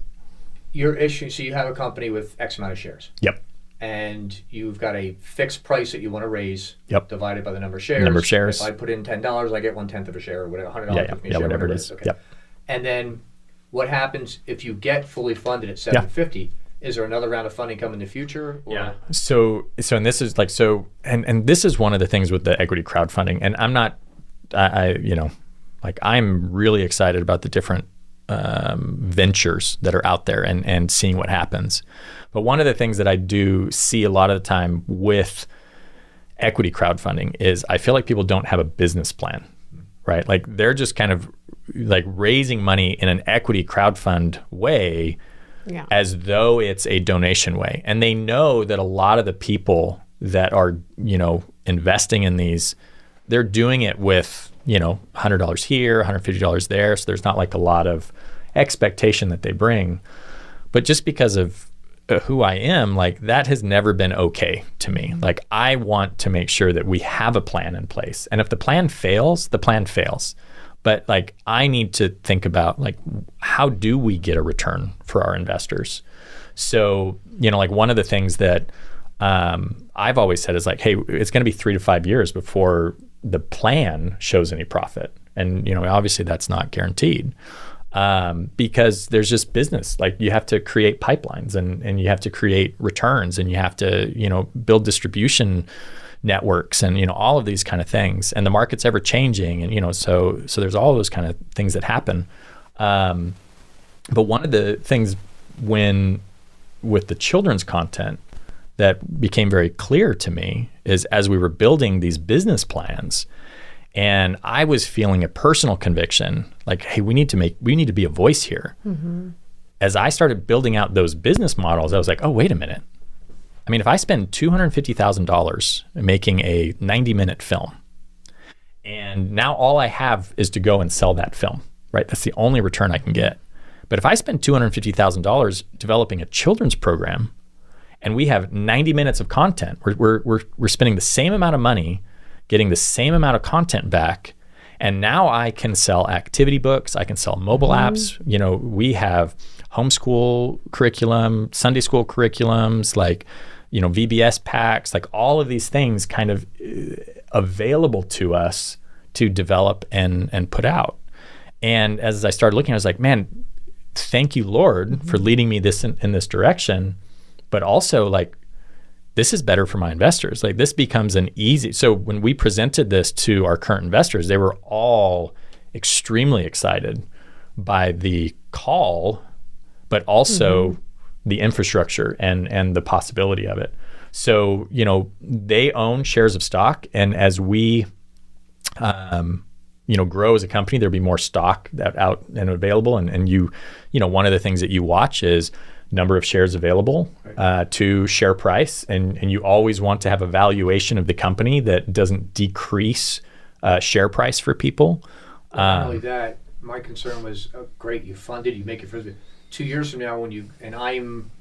your issue. So you have a company with X amount of shares. Yep. And you've got a fixed price that you want to raise. Yep. Divided by the number of shares. If I put in $10, I get 1/10 of a share, or whatever, $100. Yeah, whatever it is. Okay. Yep. And then what happens if you get fully funded at $750? Is there another round of funding coming in the future? Or? Yeah. So and this is like and this is one of the things with the equity crowdfunding. And I'm not I'm really excited about the different ventures that are out there and seeing what happens. But one of the things that I do see a lot of the time with equity crowdfunding is I feel like people don't have a business plan, right? Like they're just kind of like raising money in an equity crowdfund way as though it's a donation way. And they know that a lot of the people that are, investing in these, they're doing it with, $100 here, $150 there. So there's not like a lot of expectation that they bring. But just because of who I am, like that has never been okay to me. Like I want to make sure that we have a plan in place. And if the plan fails, the plan fails. But like I need to think about like how do we get a return for our investors? So, like one of the things that I've always said is like, hey, it's going to be 3 to 5 years before the plan shows any profit. And, obviously that's not guaranteed because there's just business. Like you have to create pipelines and you have to create returns and you have to, build distribution networks and all of these kind of things, and the market's ever changing, and so there's all those kind of things that happen. But one of the things with the children's content that became very clear to me is as we were building these business plans, and I was feeling a personal conviction, like, hey, we need to be a voice here. Mm-hmm. As I started building out those business models, I was like, oh, wait a minute. I mean, if I spend $250,000 making a 90-minute film, and now all I have is to go and sell that film, right? That's the only return I can get. But if I spend $250,000 developing a children's program, and we have 90 minutes of content, we're spending the same amount of money, getting the same amount of content back, and now I can sell activity books, I can sell mobile apps. You know, we have homeschool curriculum, Sunday school curriculums, like, you know, VBS packs, like all of these things kind of available to us to develop and put out. And as I started looking, I was like, man, thank you, Lord, for leading me in this direction. But also, like, this is better for my investors. Like, this becomes an easy. So when we presented this to our current investors, they were all extremely excited by the call, but also the infrastructure and the possibility of it. So, you know, they own shares of stock, and as we grow as a company, there'll be more stock out and available. And you know, one of the things that you watch is number of shares available to share price. And you always want to have a valuation of the company that doesn't decrease share price for people. Not only that, my concern was, great, you funded, you make it for 2 years from now and I'm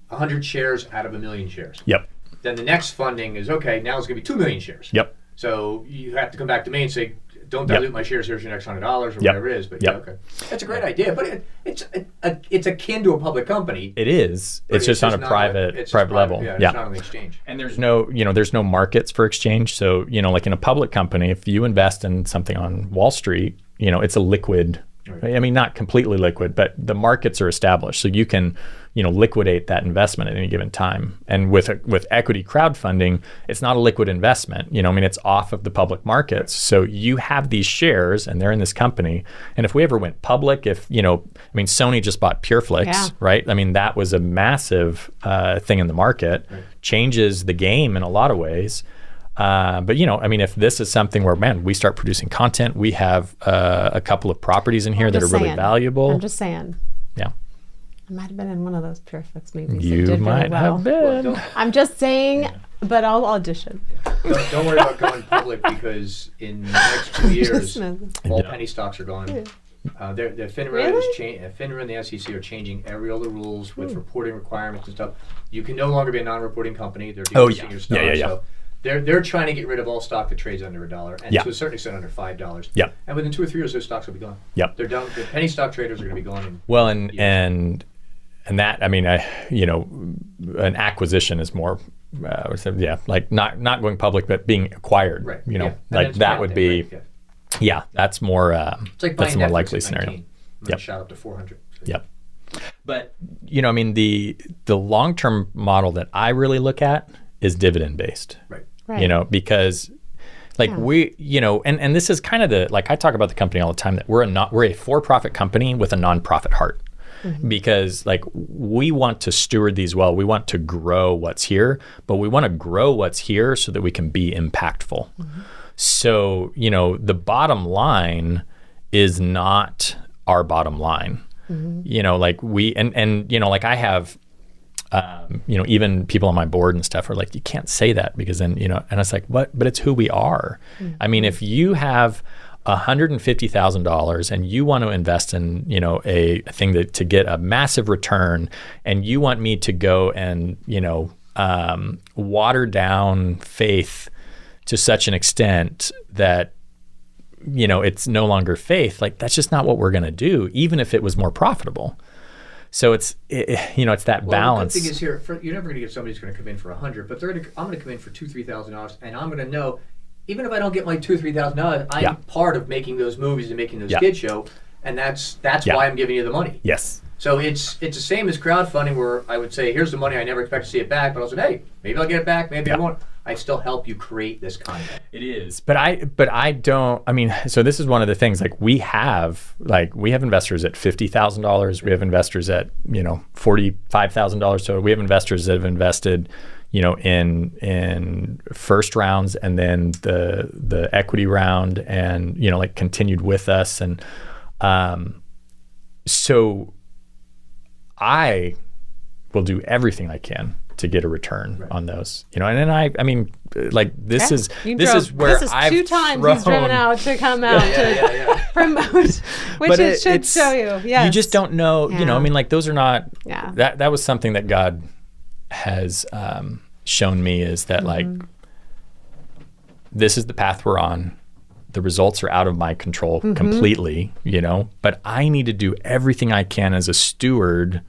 100 shares out of 1 million shares. Yep. Then the next funding is, okay, now it's going to be 2 million shares. Yep. So you have to come back to me and say, don't dilute my shares, here's your next $100 or whatever it is. But yeah, okay. That's a great idea. But it's akin to a public company. It is. It's just on a private level. Yeah, it's not on the exchange. And there's no markets for exchange. So, you know, like in a public company, if you invest in something on Wall Street, you know, it's a liquid. Right. I mean, not completely liquid, but the markets are established. So you can, you know, liquidate that investment at any given time. And with equity crowdfunding, it's not a liquid investment. You know, I mean, it's off of the public markets. So you have these shares and they're in this company. And if we ever went public, Sony just bought PureFlix, right? I mean, that was a massive thing in the market, changes the game in a lot of ways. But, you know, I mean, if this is something where, man, we start producing content, we have a couple of properties in here that are really valuable. I'm just saying. Yeah. I might have been in one of those PureFlix movies. You might have been. Well, I'm just saying, but I'll audition. Don't worry about going public, because in the next 2 years, all penny stocks are going. The FINRA and the SEC are changing all the rules with reporting requirements and stuff. You can no longer be a non-reporting company. They're decreasing your stock. So they're trying to get rid of all stock that trades under $1, and to a certain extent under $5. Yep. And within 2 or 3 years, those stocks will be gone. Yep. They're done. The penny stock traders are going to be gone. And that, I mean, an acquisition is more, like not going public, but being acquired. Right. You know, like that would be, that's more. It's like that's a more Netflix likely at scenario. 19, when it shot up to 400. So. Yep. But, you know, I mean, the long-term model that I really look at is dividend based. Right. You know, because like we, you know, and this is kind of I talk about the company all the time, that we're a for-profit company with a nonprofit heart. Because like we want to steward these well. We want to grow what's here, but we want to grow what's here so that we can be impactful. So, you know, the bottom line is not our bottom line. You know, like and you know, like I have, you know, even people on my board and stuff are like, you can't say that, because then, you know, and it's like, what? But it's who we are. I mean, if you have $150,000 and you want to invest in, you know, a thing to get a massive return, and you want me to go and, you know, water down faith to such an extent that, you know, it's no longer faith, like that's just not what we're going to do, even if it was more profitable. So it's that balance. The good thing is here, you're never going to get somebody who's going to come in for 100, but I'm going to come in for $2,000-$3,000, and I'm going to know, even if I don't get my $2,000 or $3,000, I'm part of making those movies and making those kid show, and that's why I'm giving you the money. Yes. So it's the same as crowdfunding, where I would say, here's the money, I never expect to see it back, but I'll say, hey, maybe I'll get it back, maybe I won't. I still help you create this content. It is, but I don't. I mean, so this is one of the things. Like we have investors at $50,000. We have investors at, you know, $45,000. So we have investors that have invested, you know, in first rounds, and then the equity round, and, you know, like continued with us, and so I will do everything I can to get a return on those, you know. And then I mean, like this is where this is I've 2 times thrown, he's driven out to come out to promote, which but it should show you. Yes. You just don't know, you know. I mean, like those are not. Yeah. That was something that God has shown me, is that like this is the path we're on. The results are out of my control completely, you know, but I need to do everything I can as a steward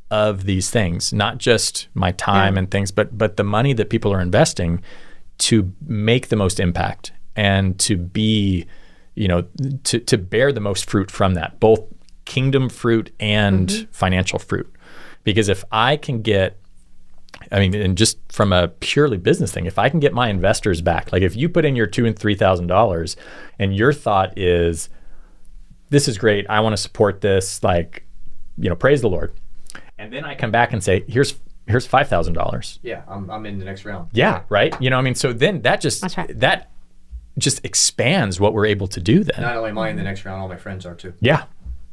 of these things, not just my time and things, but the money that people are investing to make the most impact and to be, you know, to bear the most fruit from that, both kingdom fruit and financial fruit. Because if I can get, I mean, and just from a purely business thing, if I can get my investors back, like if you put in your $2,000 and $3,000 and your thought is, this is great, I want to support this, like, you know, praise the Lord. And then I come back and say, here's $5,000. Yeah, I'm in the next round. Yeah, right. You know, I mean, so then that just expands what we're able to do then. Not only am I in the next round, all my friends are too. Yeah.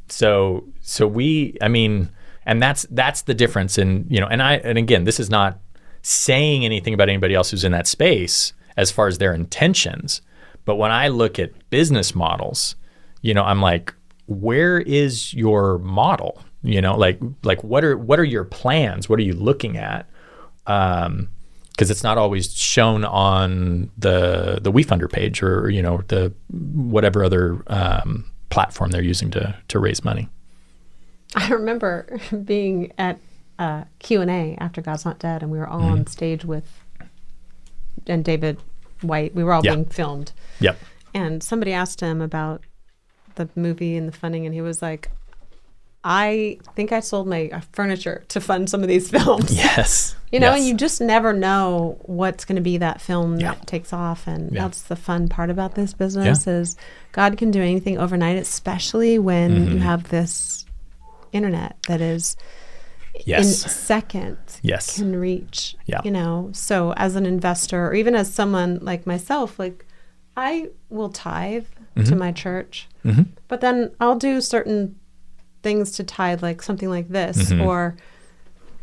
So we, I mean, and that's the difference in, you know, and again, this is not saying anything about anybody else who's in that space as far as their intentions. But when I look at business models, you know, I'm like, where is your model? You know, like what are your plans? What are you looking at? Because it's not always shown on the WeFunder page or, you know, the whatever other platform they're using to raise money. I remember being at Q&A after God's Not Dead, and we were all on stage and David White. We were all being filmed. Yep. And somebody asked him about the movie and the funding, and he was like, I think I sold my furniture to fund some of these films. Yes. You know, and you just never know what's going to be that film that takes off. And that's the fun part about this business is God can do anything overnight, especially when you have this internet that is in seconds can reach, you know. So as an investor, or even as someone like myself, like I will tithe to my church, but then I'll do certain things to tithe, like something like this, or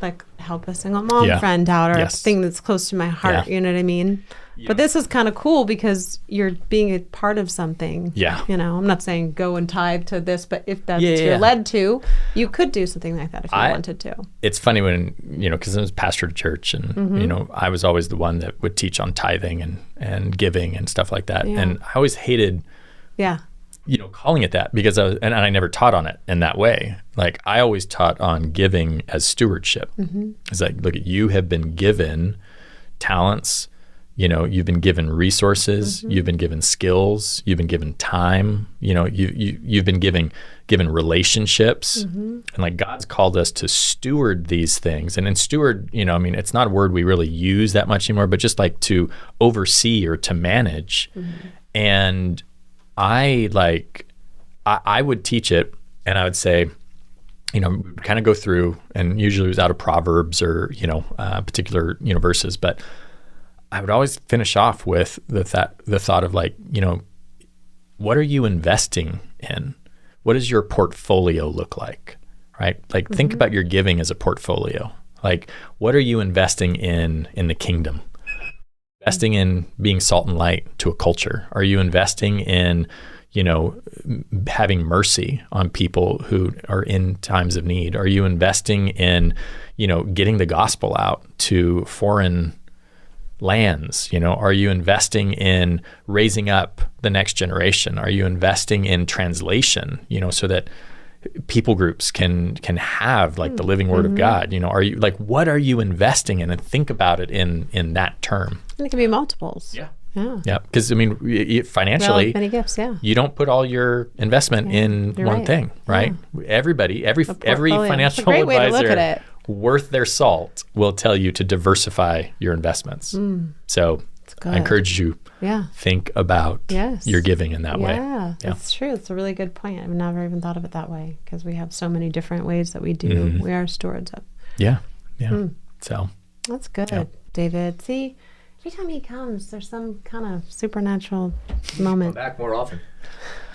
like help a single mom friend out, or a thing that's close to my heart. You know what I mean? But this is kind of cool because you're being a part of something. Yeah. You know, I'm not saying go and tithe to this, but if that's you're led to, you could do something like that if you wanted to. It's funny when, you know, because I was pastor at church and, you know, I was always the one that would teach on tithing and giving and stuff like that. And I always hated, you know, calling it that because I never taught on it in that way. Like I always taught on giving as stewardship. It's like, look, you have been given talents, you know, you've been given resources, you've been given skills, you've been given time, you know, you've been given relationships. And like God's called us to steward these things. And in steward, you know, I mean, it's not a word we really use that much anymore, but just like to oversee or to manage. And I would teach it, and I would say, you know, kind of go through, and usually it was out of Proverbs or, you know, particular, you know, verses, but I would always finish off with the thought of like, you know, what are you investing in? What does your portfolio look like, right? Like think about your giving as a portfolio. Like what are you investing in the kingdom? Investing in being salt and light to a culture? Are you investing in, you know, having mercy on people who are in times of need? Are you investing in, you know, getting the gospel out to foreign lands? You know, are you investing in raising up the next generation? Are you investing in translation, you know, so that people groups can have like the living word of God? You know, are you like, what are you investing in? And think about it in that term. And it can be multiples. Yeah. Because I mean, financially, many gifts. You don't put all your investment in one thing, right? Everybody, every financial advisor worth their salt will tell you to diversify your investments. So I encourage you, think about your giving in that way. Yeah, that's true. It's a really good point. I've never even thought of it that way because we have so many different ways that we do. We are stewards of. Yeah. So that's good, David. See, every time he comes, there's some kind of supernatural moment. Come back more often.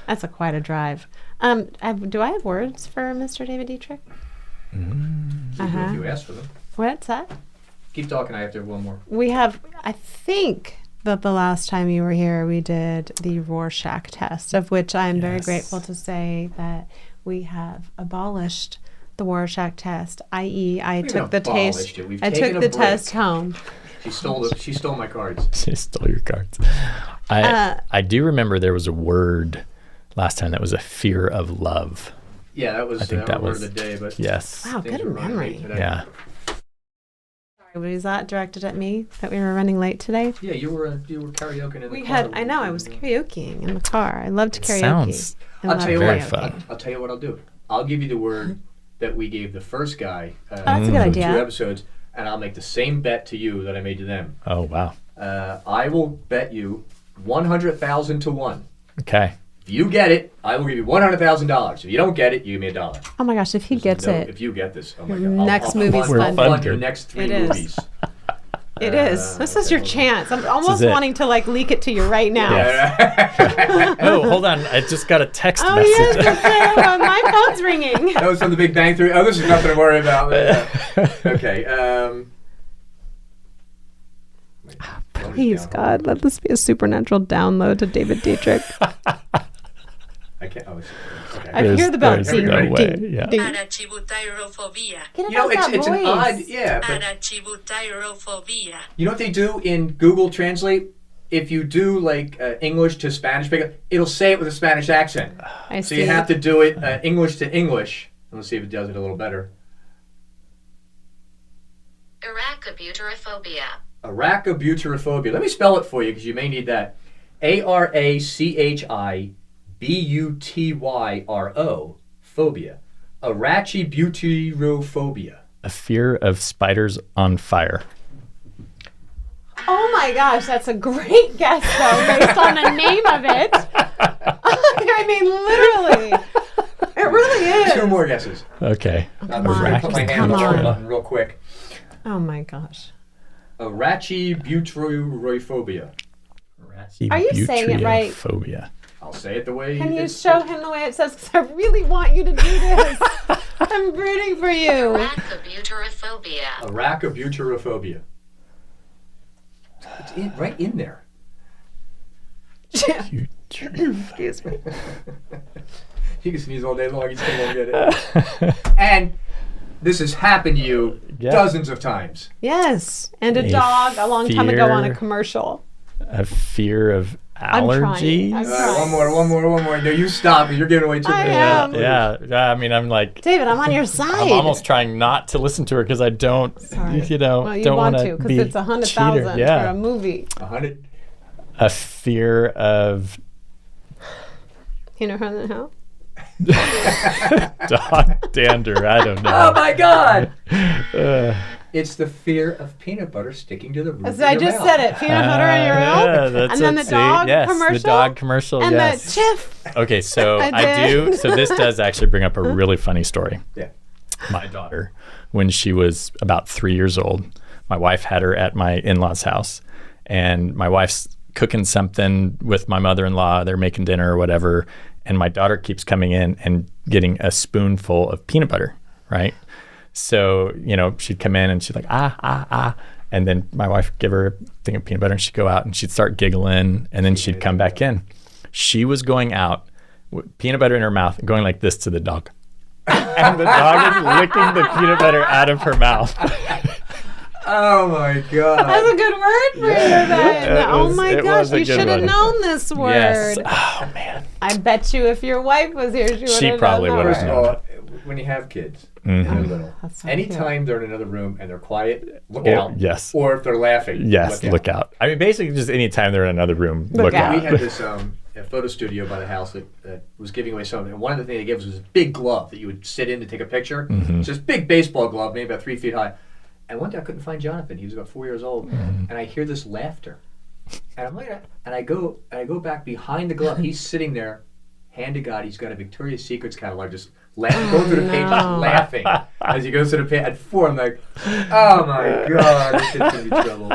That's quite a drive. Do I have words for Mr. David Dietrich? If you ask for them. What's that? Keep talking. I have to have one more. We have, I think that the last time you were here, we did the Rorschach test, of which I am very grateful to say that we have abolished the Rorschach test, i.e. I took the test home. She stole my cards. She stole your cards. I do remember there was a word last time that was a fear of love. Yeah, that was that word of the day. But yes. Wow, good memory. Yeah. Sorry, was that directed at me that we were running late today? Yeah, you were karaokeing in the car. I know, I was karaokeing in the car. I loved karaoke. Sounds I'll tell you very what. fun. I'll tell you what I'll do. I'll give you the word that we gave the first guy. That's a good idea. 2 episodes, and I'll make the same bet to you that I made to them. Oh, wow. I will bet you 100,000 to 1. Okay. If you get it, I will give you $100,000. If you don't get it, you give me $1. Oh my gosh, if he gets it. If you get this, oh my God. Next movie's We're fun. I'll fund here. your next 3 It is. movies. It is. This is your chance. I'm almost it. wanting to leak it to you right now. Oh, hold on. I just got a text Oh, message. yes, my phone's ringing. That was from the Big Bang Theory. Oh, this is nothing to worry about. Okay. Please, God, let this be a supernatural download to David Dietrich. I can't. Oh, okay. I hear the bell. There's Ding, no ding, way. ding, Yeah. ding. Arachibutyrophobia. Get You know, about it's that an voice. odd, yeah. But Arachibutyrophobia. you know what they do in Google Translate? If you do English to Spanish, it'll say it with a Spanish accent. I So see. you have to do it English to English. Let's see if it does it a little better. Arachibutyrophobia. Arachibutyrophobia. Let me spell it for you because you may need that. Arachibutyro phobia. Arachibutyrophobia. A fear of spiders on fire. Oh my gosh, that's a great guess, though, based on the name of it. I mean, literally. It really is. 2 more guesses. Okay. I'm just going to put my hand on the button real quick. Oh my gosh. Arachibutyrophobia. Are you saying it right? Phobia. I'll say it the way Can you it's show him the way it says? Because I really want you to do this. I'm rooting for you. Arachibutyrophobia. Arachibutyrophobia. It's right in there. Excuse me. You can sneeze all day long, you still won't get it. And this has happened to you dozens of times. Yes, and a A dog a long time ago on a fear- commercial. A fear of I'm trying. allergies. I'm trying. One more. No, you stop. You're giving away too I many. am. Yeah. I mean, I'm like, David, I'm on your side. I'm almost trying not to listen to her because I don't, Sorry. don't Well, you don't want want to because be it's 100,000 cheater. for Yeah. a movie. 100. A fear of You know how? dog dander. I don't know. Oh my God! Uh, It's the fear of peanut butter sticking to the roof of I your just mouth. said it. Peanut butter in your mouth. Yeah, that's And then it. the See? dog Yes, commercial. the dog commercial. And yes. the chiff. Okay, so I I did. do. So this does actually bring up a really funny story. Yeah. My daughter, when she was about 3 years old, my wife had her at my in-laws' house, and my wife's cooking something with my mother-in-law. They're making dinner or whatever, and my daughter keeps coming in and getting a spoonful of peanut butter, right? So, she'd come in and she'd like, ah. And then my wife would give her a thing of peanut butter and she'd go out and she'd start giggling and then she'd come back in. She was going out with peanut butter in her mouth and going like this to the dog. And the dog is licking the peanut butter out of her mouth. Oh my God. That's a good word for you then. Oh my it gosh, was a you good should have one. known this word. Yes. Oh, man. I bet you if your wife was here, she would have known probably the would have First of word. all, when you have kids, Mhm. they're little, That's so anytime they're in another room and they're quiet, look Or- out. yes. Or if they're laughing, Yes, look out. I mean, basically, just anytime they're in another room, Look look out. out. We had this a photo studio by the house that was giving away something. And one of the things they gave us was a big glove that you would sit in to take a picture. Mm-hmm. It's this big baseball glove, maybe about 3 feet high. And one day I couldn't find Jonathan. He was about 4 years old. Mm-hmm. And I hear this laughter. And I'm looking at it, and I go back behind the glove. He's sitting there, hand to God, he's got a Victoria's Secrets catalog just laughing, going through the pages, laughing as he goes through the page. At 4, I'm like, oh my God, this kid's going to be trouble.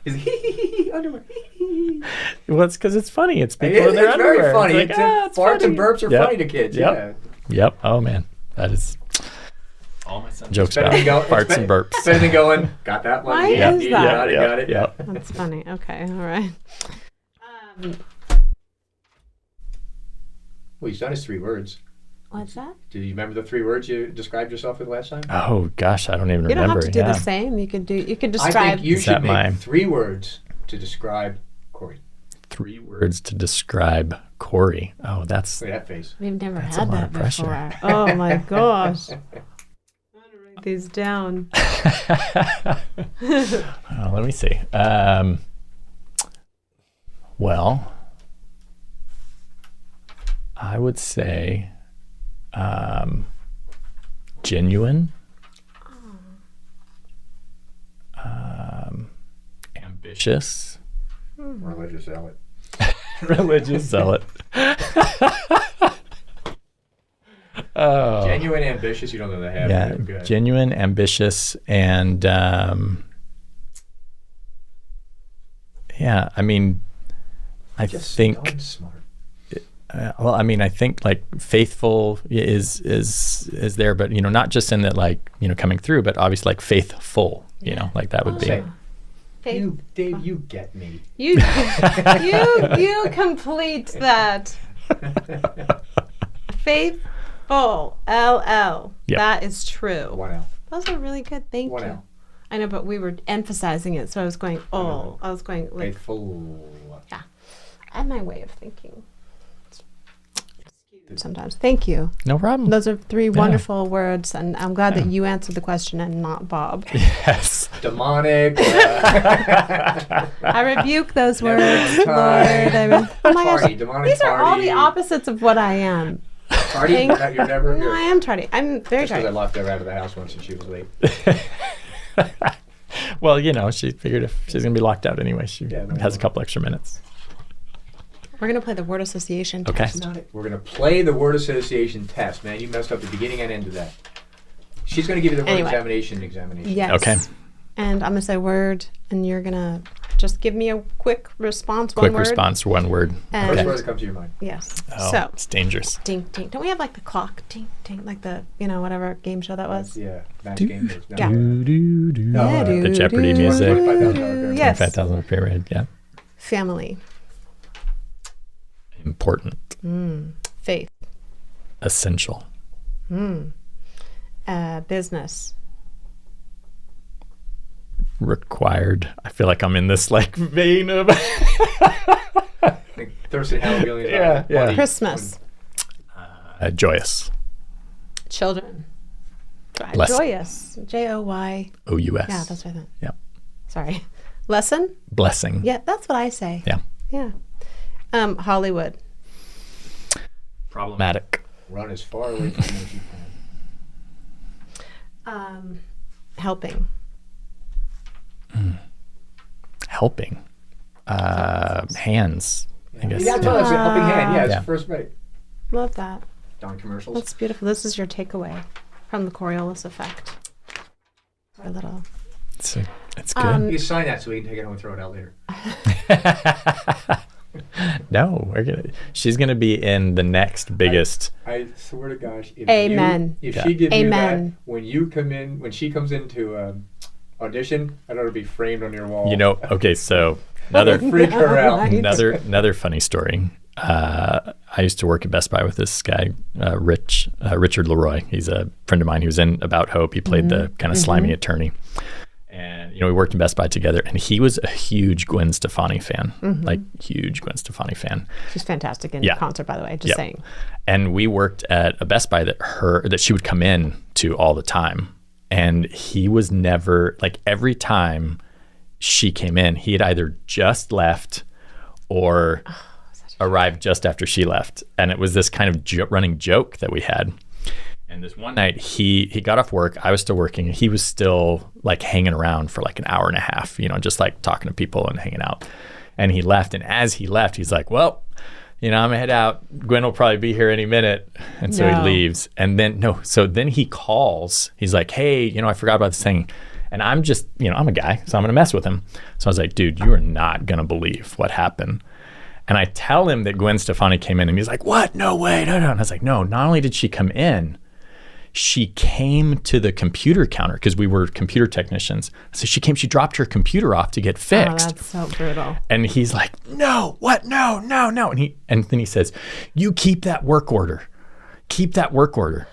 He's like, hee, underwear, hee. Well, it's because it's funny. It's people It's in their underwear. very funny. It's like, Farts and burps are Yep. funny to kids. Yep. Yeah. Yep. Oh, man. That is All my son jokes Better about than go- farts and burps. Better than going, got that one. Why Yeah, is you that? got it, got it. Yep. That's funny. Okay, all right. Well, he's done his 3 words. What's that? Do you remember the 3 words you described yourself with last time? Oh gosh, I don't even You don't remember. have to do the same. You could I describe. think you Is should that make my- 3 words to describe Cory. 3 words to describe Cory. Oh, that's Look at that face. We've never That's a had lot that of pressure. before. Oh my gosh. I'm gonna write these down. let me see. Well, I would say genuine, ambitious, Religious zealot. religious zealot. Oh, Genuine, ambitious. You don't know the half. yeah, Good. genuine, ambitious, and yeah. I mean, I Just think. darn smart. Well, I mean, I think like faithful is there, but not just in that like coming through, but obviously like faithful. Like that would be. Say, Faith- you, Dave, you get me. You complete that. Faithful. LL. Yep. That is true. 1 L. Those are really good. Thank 1 you. L. I know, but we were emphasizing it, so I was going, oh. I was going, like, Faithful. and my way of thinking. Sometimes. Thank you. No problem. Those are 3 wonderful words, and I'm glad that you answered the question and not Bob. Yes. Demonic. I rebuke those Never words, on Lord. time. Oh my gosh. Tardy, demonic These are all tardy. the opposites of what I am. Tardy? You're never. No, I am tardy. I'm very Just because I tardy. locked her out of the house once and she was late. Well, she figured if she's gonna be locked out anyway, she has a couple extra minutes. We're going to play the word association Okay. test. We're going to play the word association test. Man, you messed up the beginning and end of that. She's going to give you the word Anyway. examination. Yes. Okay. And I'm going to say word, and you're going to just give me a quick response, Quick one word. response, 1 word. And First Okay. word that comes to your mind. Yes. Oh, So, it's dangerous. ding, ding. Don't we have like the clock? Ding, ding. Like the, whatever game show that was? Yeah, match game. Is Yeah. No, The Jeopardy music. $25,000. Yes. $5,000 pyramid. Yeah. Family. Important. Faith. Essential. Business. Required. I feel like I'm in this like vein of. Thursday Howard Billions. Yeah. Christmas. Joyous. Children. Bless- Joyous. Joy. OUS. Yeah, that's what I thought. Yep. Sorry. Lesson? Blessing. Yeah, that's what I say. Yeah. Yeah. Hollywood. Problematic. Run as far away from it as you can. Helping. Helping. Hands. I guess. Yeah, that's all. It's a helping hand. Yeah, it's Yeah. first right. Love that. Don commercials. That's beautiful. This is your takeaway from the Coriolis effect. Our little. It's good. You can sign that so we can take it home and throw it out later. No, she's gonna be in the next biggest. I swear to gosh. If Amen. if Yeah. she gives you that, Amen. when she comes into audition, I ought to be framed on your wall. Okay, so another Freak her out. Right. another funny story. I used to work at Best Buy with this guy, Richard Leroy. He's a friend of mine. He was in About Hope. He played the kind of slimy attorney. And, we worked in Best Buy together. And he was a huge Gwen Stefani fan, like huge Gwen Stefani fan. She's fantastic in Yeah. concert, by the way. Just Yep. saying. And we worked at a Best Buy that she would come in to all the time. And he was never, like every time she came in, he had either just left or arrived just after she left. And it was this kind of running joke that we had. And this one night he got off work. I was still working. And he was still like hanging around for like an hour and a half, just like talking to people and hanging out. And he left. And as he left, he's like, well, I'm gonna head out. Gwen will probably be here any minute. And so he leaves. And then, so then he calls. He's like, hey, I forgot about this thing. And I'm just, I'm a guy, so I'm gonna mess with him. So I was like, dude, you are not gonna believe what happened. And I tell him that Gwen Stefani came in and he's like, what? No way, no. And I was like, no, not only did she come in, she came to the computer counter because we were computer technicians. So she dropped her computer off to get fixed. Oh, that's so brutal. And he's like, no, what? No. And then he says, you keep that work order. Keep that work order.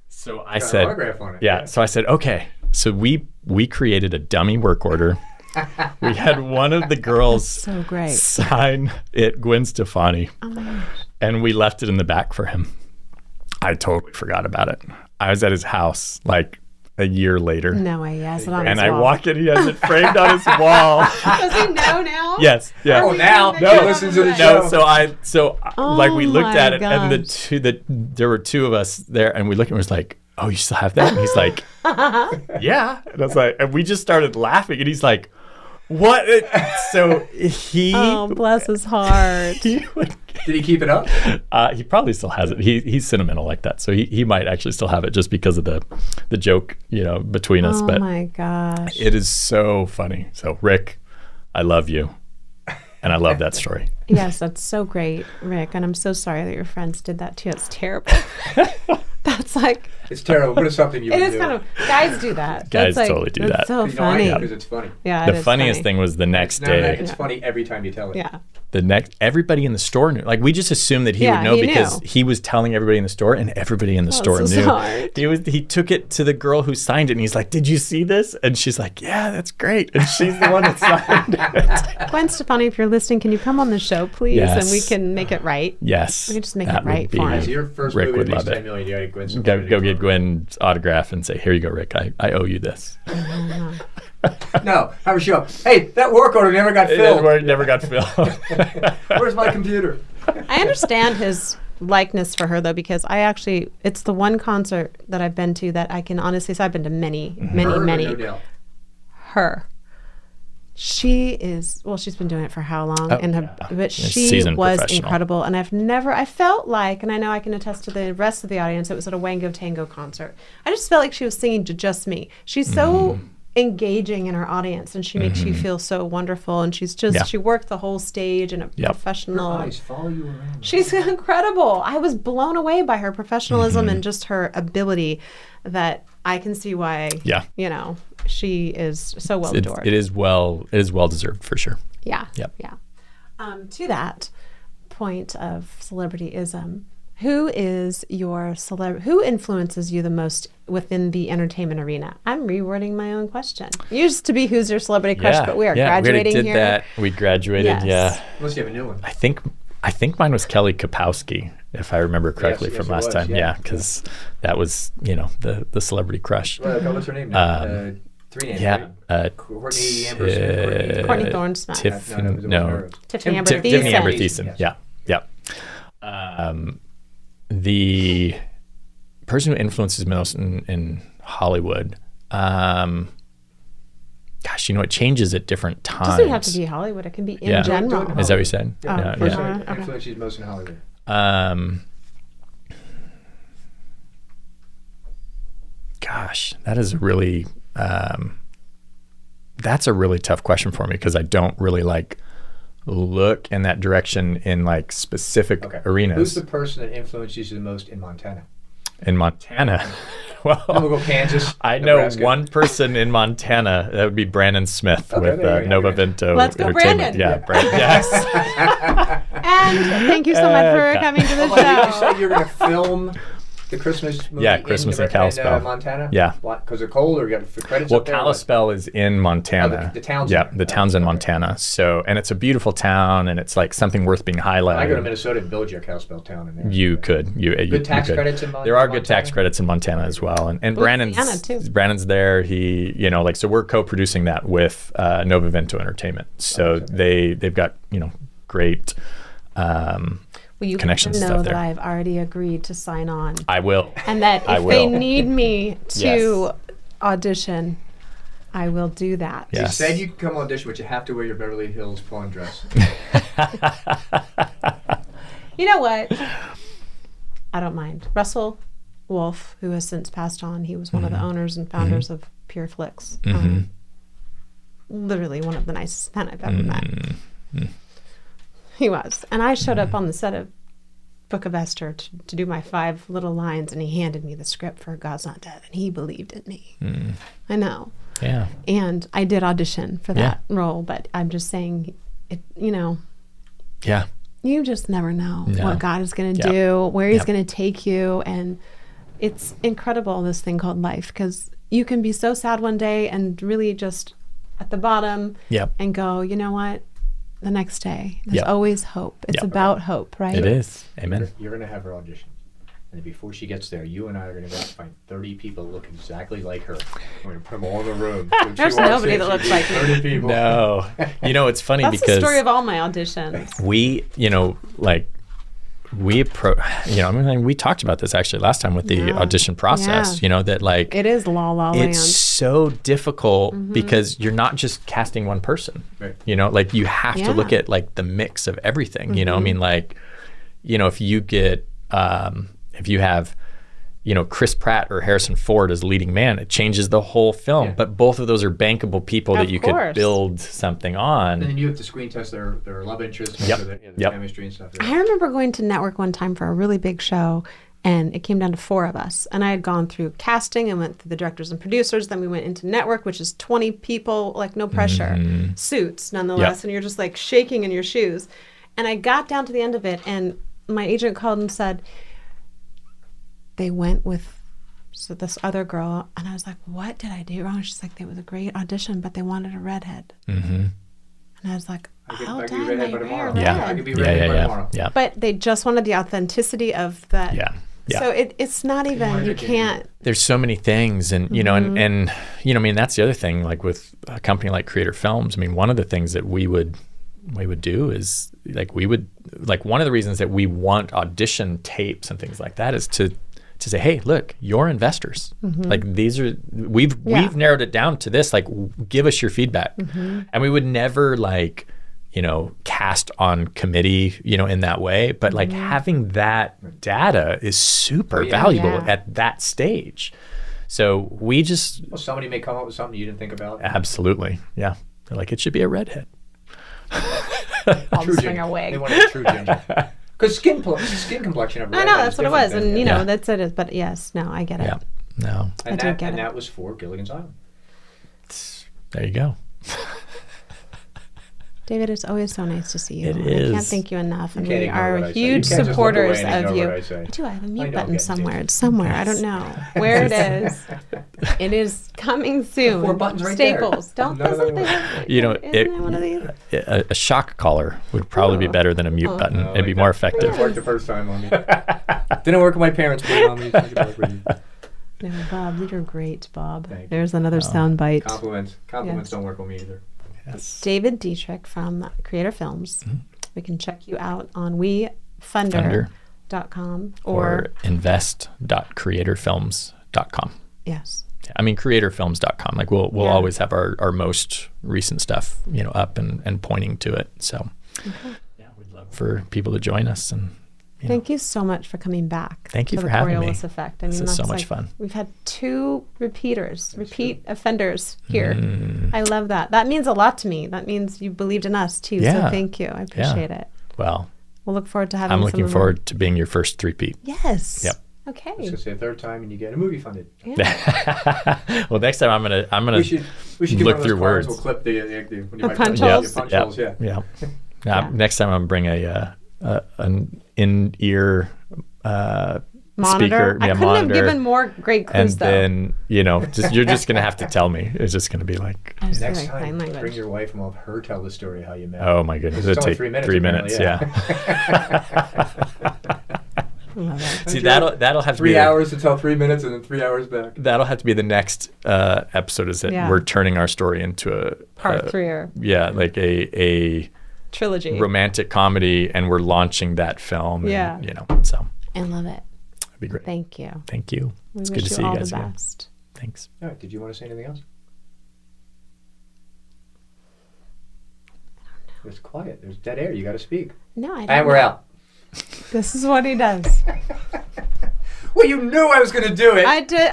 So I said, autograph on it. Yeah. So I said, okay. So we created a dummy work order. We had one of the girls so great. sign it, Gwen Stefani. Oh my gosh. And we left it in the back for him. I totally forgot about it. I was at his house like a year later. No way, he has it on his And I wall. walk in, he has it framed on his wall. Does he know now? Yes. Yeah. Oh, now No. he listens to the show. So Oh like we looked my at it, and gosh. there were two of us there, and we looked and was like, "Oh, you still have that?" And he's like, "Yeah." And I was like, and we just started laughing, and he's like, "What?" So he, Oh, bless his heart. he would. Did he keep it up? He probably still has it. He's sentimental like that, so he might actually still have it just because of the joke, between us. Oh But my gosh. it is so funny. So Rick, I love you, and I love that story. Yes, that's so great, Rick. And I'm so sorry that your friends did that to you. It's terrible. That's like, It's terrible, but it's something you it would is do. kind of, guys do that. Guys That's like, totally do that's that. so You know, I funny. know, because it's funny. Yeah, The funniest thing was the next day. It's funny every time you tell it. Yeah. Everybody in the store knew. Like we just assumed that he Yeah, would know he because knew. he was telling everybody in the store, and everybody in the store so knew. smart. He took it to the girl who signed it, and he's like, "Did you see this?" And she's like, "Yeah, that's great." And she's the one that signed it. Gwen Stefani, if you're listening, can you come on the show, please? Yes. And we can make it right. Yes, We can just make that it right would be- for him. As your first Rick movie would makes love it. 10 million, you gotta get Gwen Go Stefani. get Gwen's autograph and say, "Here you go, Rick. I owe you this." No, have her show up. Hey, that work order never got filled. It never got filled. Where's my computer? I understand his likeness for her, though, because it's the one concert that I've been to that I can honestly say I've been to many. No doubt. Her. She's been doing it for how long? But she seasoned was professional. incredible. And I felt like, and I know I can attest to the rest of the audience, it was at a Wango Tango concert. I just felt like she was singing to just me. She's so engaging in her audience, and she makes you feel so wonderful. And she's just, she worked the whole stage in a professional. Eyes follow you around. She's incredible. I was blown away by her professionalism and just her ability that I can see why, she is so well adored. It is well deserved for sure. Yeah. Yep. Yeah. To that point of celebrityism, who is your who influences you the most within the entertainment arena? I'm rewording my own question. Used to be who's your celebrity crush, but we are graduating we already did here. that. We graduated. Yes. Yeah. Unless you have a new one. I think mine was Kelly Kapowski, if I remember correctly Yes, from it last was, time. yeah. Yeah, because that was the celebrity crush. What's her name now? Three names. Yeah, right? Courtney Amber Smith. Courtney Thorne Smith. Tiffany Amber Thiessen. Tiffany Amber Thiessen. Yes. Yeah. The person who influences me most in Hollywood, gosh, it changes at different times. It doesn't have to be Hollywood. It can be in general. Is that what you said? Yeah, for sure. Okay. Influences most in Hollywood. Gosh, that is really that's a really tough question for me because I don't really look in that direction in specific arenas. Who's the person that influences you the most in Montana? In Montana? Well, we'll go Kansas. I know Nebraska. one person in Montana. That would be Brandon Smith with there you go. Nova Vento. Let's go, Entertainment. Brandon. Yeah, Brandon. Yes. And thank you so much for coming to the Did you show. say you're going to film the Christmas movie Christmas in Kalispell. Montana? Yeah. Because of cold, or you got credits Well, up there? Kalispell is in Montana. The town's Yeah, in the town's in okay. Montana. So, and it's a beautiful town, and it's something worth being highlighted. I go to Minnesota and build you a Kalispell town in there. You could. Good tax you could. credits in Montana? There are good tax credits in Montana as well. And Louisiana, too. Brandon's there. He, so we're co-producing that with Nova Vento Entertainment. So they've got, great Well, you connections know stuff that there. I've already agreed to sign on. I will. And that I if they will. need me to Yes. audition, I will do that. Yeah. You Yes. said you could come audition, but you have to wear your Beverly Hills pawn dress. You know what? I don't mind. Russell Wolf, who has since passed on, he was one of the owners and founders of Pure Flix. Literally one of the nicest men I've ever met. He was. And I showed up on the set of Book of Esther to do my 5 little lines, and he handed me the script for God's Not Dead, and he believed in me. I know. Yeah. And I did audition for that role, but I'm just saying, it. Yeah. You just never know No. what God is going to do, where he's going to take you. And it's incredible, this thing called life, because you can be so sad one day and really just at the bottom and go, you know what? The next day, there's always hope. It's about hope, right? It is. Amen. You're going to have her audition. And before she gets there, you and I are going to go out and find 30 people that look exactly like her. We're going to put them all in a room. There's nobody that looks like me. 30 people. No. It's funny That's because the story of all my auditions. we talked about this actually last time with the audition process, that like it is la la land. it's so difficult because you're not just casting one person, right. Like you have to look at like the mix of everything, if you get, if you have, Chris Pratt or Harrison Ford as leading man, it changes the whole film. But both of those are bankable people that you could build something on. And then you have to screen test their love interests, their chemistry and stuff. I remember going to network one time for a really big show, and it came down to 4 of us. And I had gone through casting and went through the directors and producers. Then we went into network, which is 20 people, like no pressure, suits nonetheless. And you're just like shaking in your shoes. And I got down to the end of it, and my agent called and said, they went with this other girl, and I was like, what did I do wrong? She's like, it was a great audition, but they wanted a redhead. And I was like, I could be redhead by tomorrow. Yeah. I could be redhead by tomorrow. Yeah. But they just wanted the authenticity of that. Yeah. So it's not even, you can't. There's so many things, and that's the other thing, like with a company like Creator Films, one of the things that we would do is one of the reasons that we want audition tapes and things like that is to say, hey, look, you're investors. Like these are, we've narrowed it down to this, like give us your feedback. And we would never cast on committee, in that way, but like having that data is super valuable at that stage. So we just... Well, somebody may come up with something you didn't think about. Absolutely. Yeah. They're like, it should be a redhead. I'll just bring a wig. They want a true ginger. Because skin complexion of a I redhead know, that's is what it was. different And, than- that's it. But yes, no, I get it. Yeah. No. And I do get it. that was for Gilligan's Island. There you go. David, it's always so nice to see you. It I is. can't thank you enough. And You can't we ignore are what I say. huge You can't just look supporters away and of ignore you. what I say. I do. I have a I mute know, button getting somewhere. to. It's somewhere. I don't know where it is. It is coming soon. 4 buttons right there. Staples. Don't None of doesn't them they have, it- isn't it one of these? A shock collar would probably be better than a mute button. No, It'd be like more that. effective. It worked the first time on me. Didn't work with my parents, but on me. No, Bob, you're great, Bob. Thank you. There's another sound bite. Compliments Yes. don't work with me either. Yes. David Dietrich from Creator Films. We can check you out on wefunder.com Or invest.creatorfilms.com. yes. Creatorfilms.com. Like we'll always have our most recent stuff, up and pointing to it. So we'd love for people to join us. And Thank you so much for coming back. Thank you for for the having me. Coriolis Effect. This is so much fun. We've had 2 repeat offenders here. I love that. That means a lot to me. That means you believed in us too. Yeah. So thank you. I appreciate it. Well, We'll look forward to having I'm some looking of forward to being your first three-peat. Yes. Yep. Okay. I was gonna say a third time and you get a movie funded. Well, next time I'm gonna We should get look one of those through cards. words. We'll clip the when you buy punch the holes? punch holes. Yeah. Yeah. Yeah. Next time I'm gonna bring an in-ear Monitor. speaker, I couldn't monitor, have given more great and clues though. then you're just gonna have to tell me. It's just gonna be like, I just feel Next like time, sign bring language. your wife and we'll have her tell the story how you met. oh my goodness, It's it'll only take 3 minutes. 3 minutes. apparently, I love it. See, that'll have to 3 be hours to tell 3 minutes and then 3 hours back. that'll have to be the next episode. Is that we're turning our story into a Part 3 or like a trilogy. romantic comedy, and we're launching that film. Yeah. And, so I love it. it'd be great. Thank you. Thank you. We It's wish good to see all you guys the again. best. Thanks. All right. Did you want to say anything else? It's quiet. There's dead air. You got to speak. No, I don't. And we're out. This is what he does. Well, you knew I was going to do it. I did.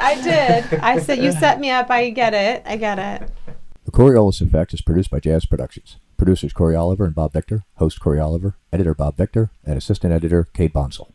I said, you set me up. I get it. The Coriolis Effect is produced by Jazz Productions. Producers Corey Oliver and Bob Victor, host Corey Oliver, editor Bob Victor, and assistant editor Kate Bonsall.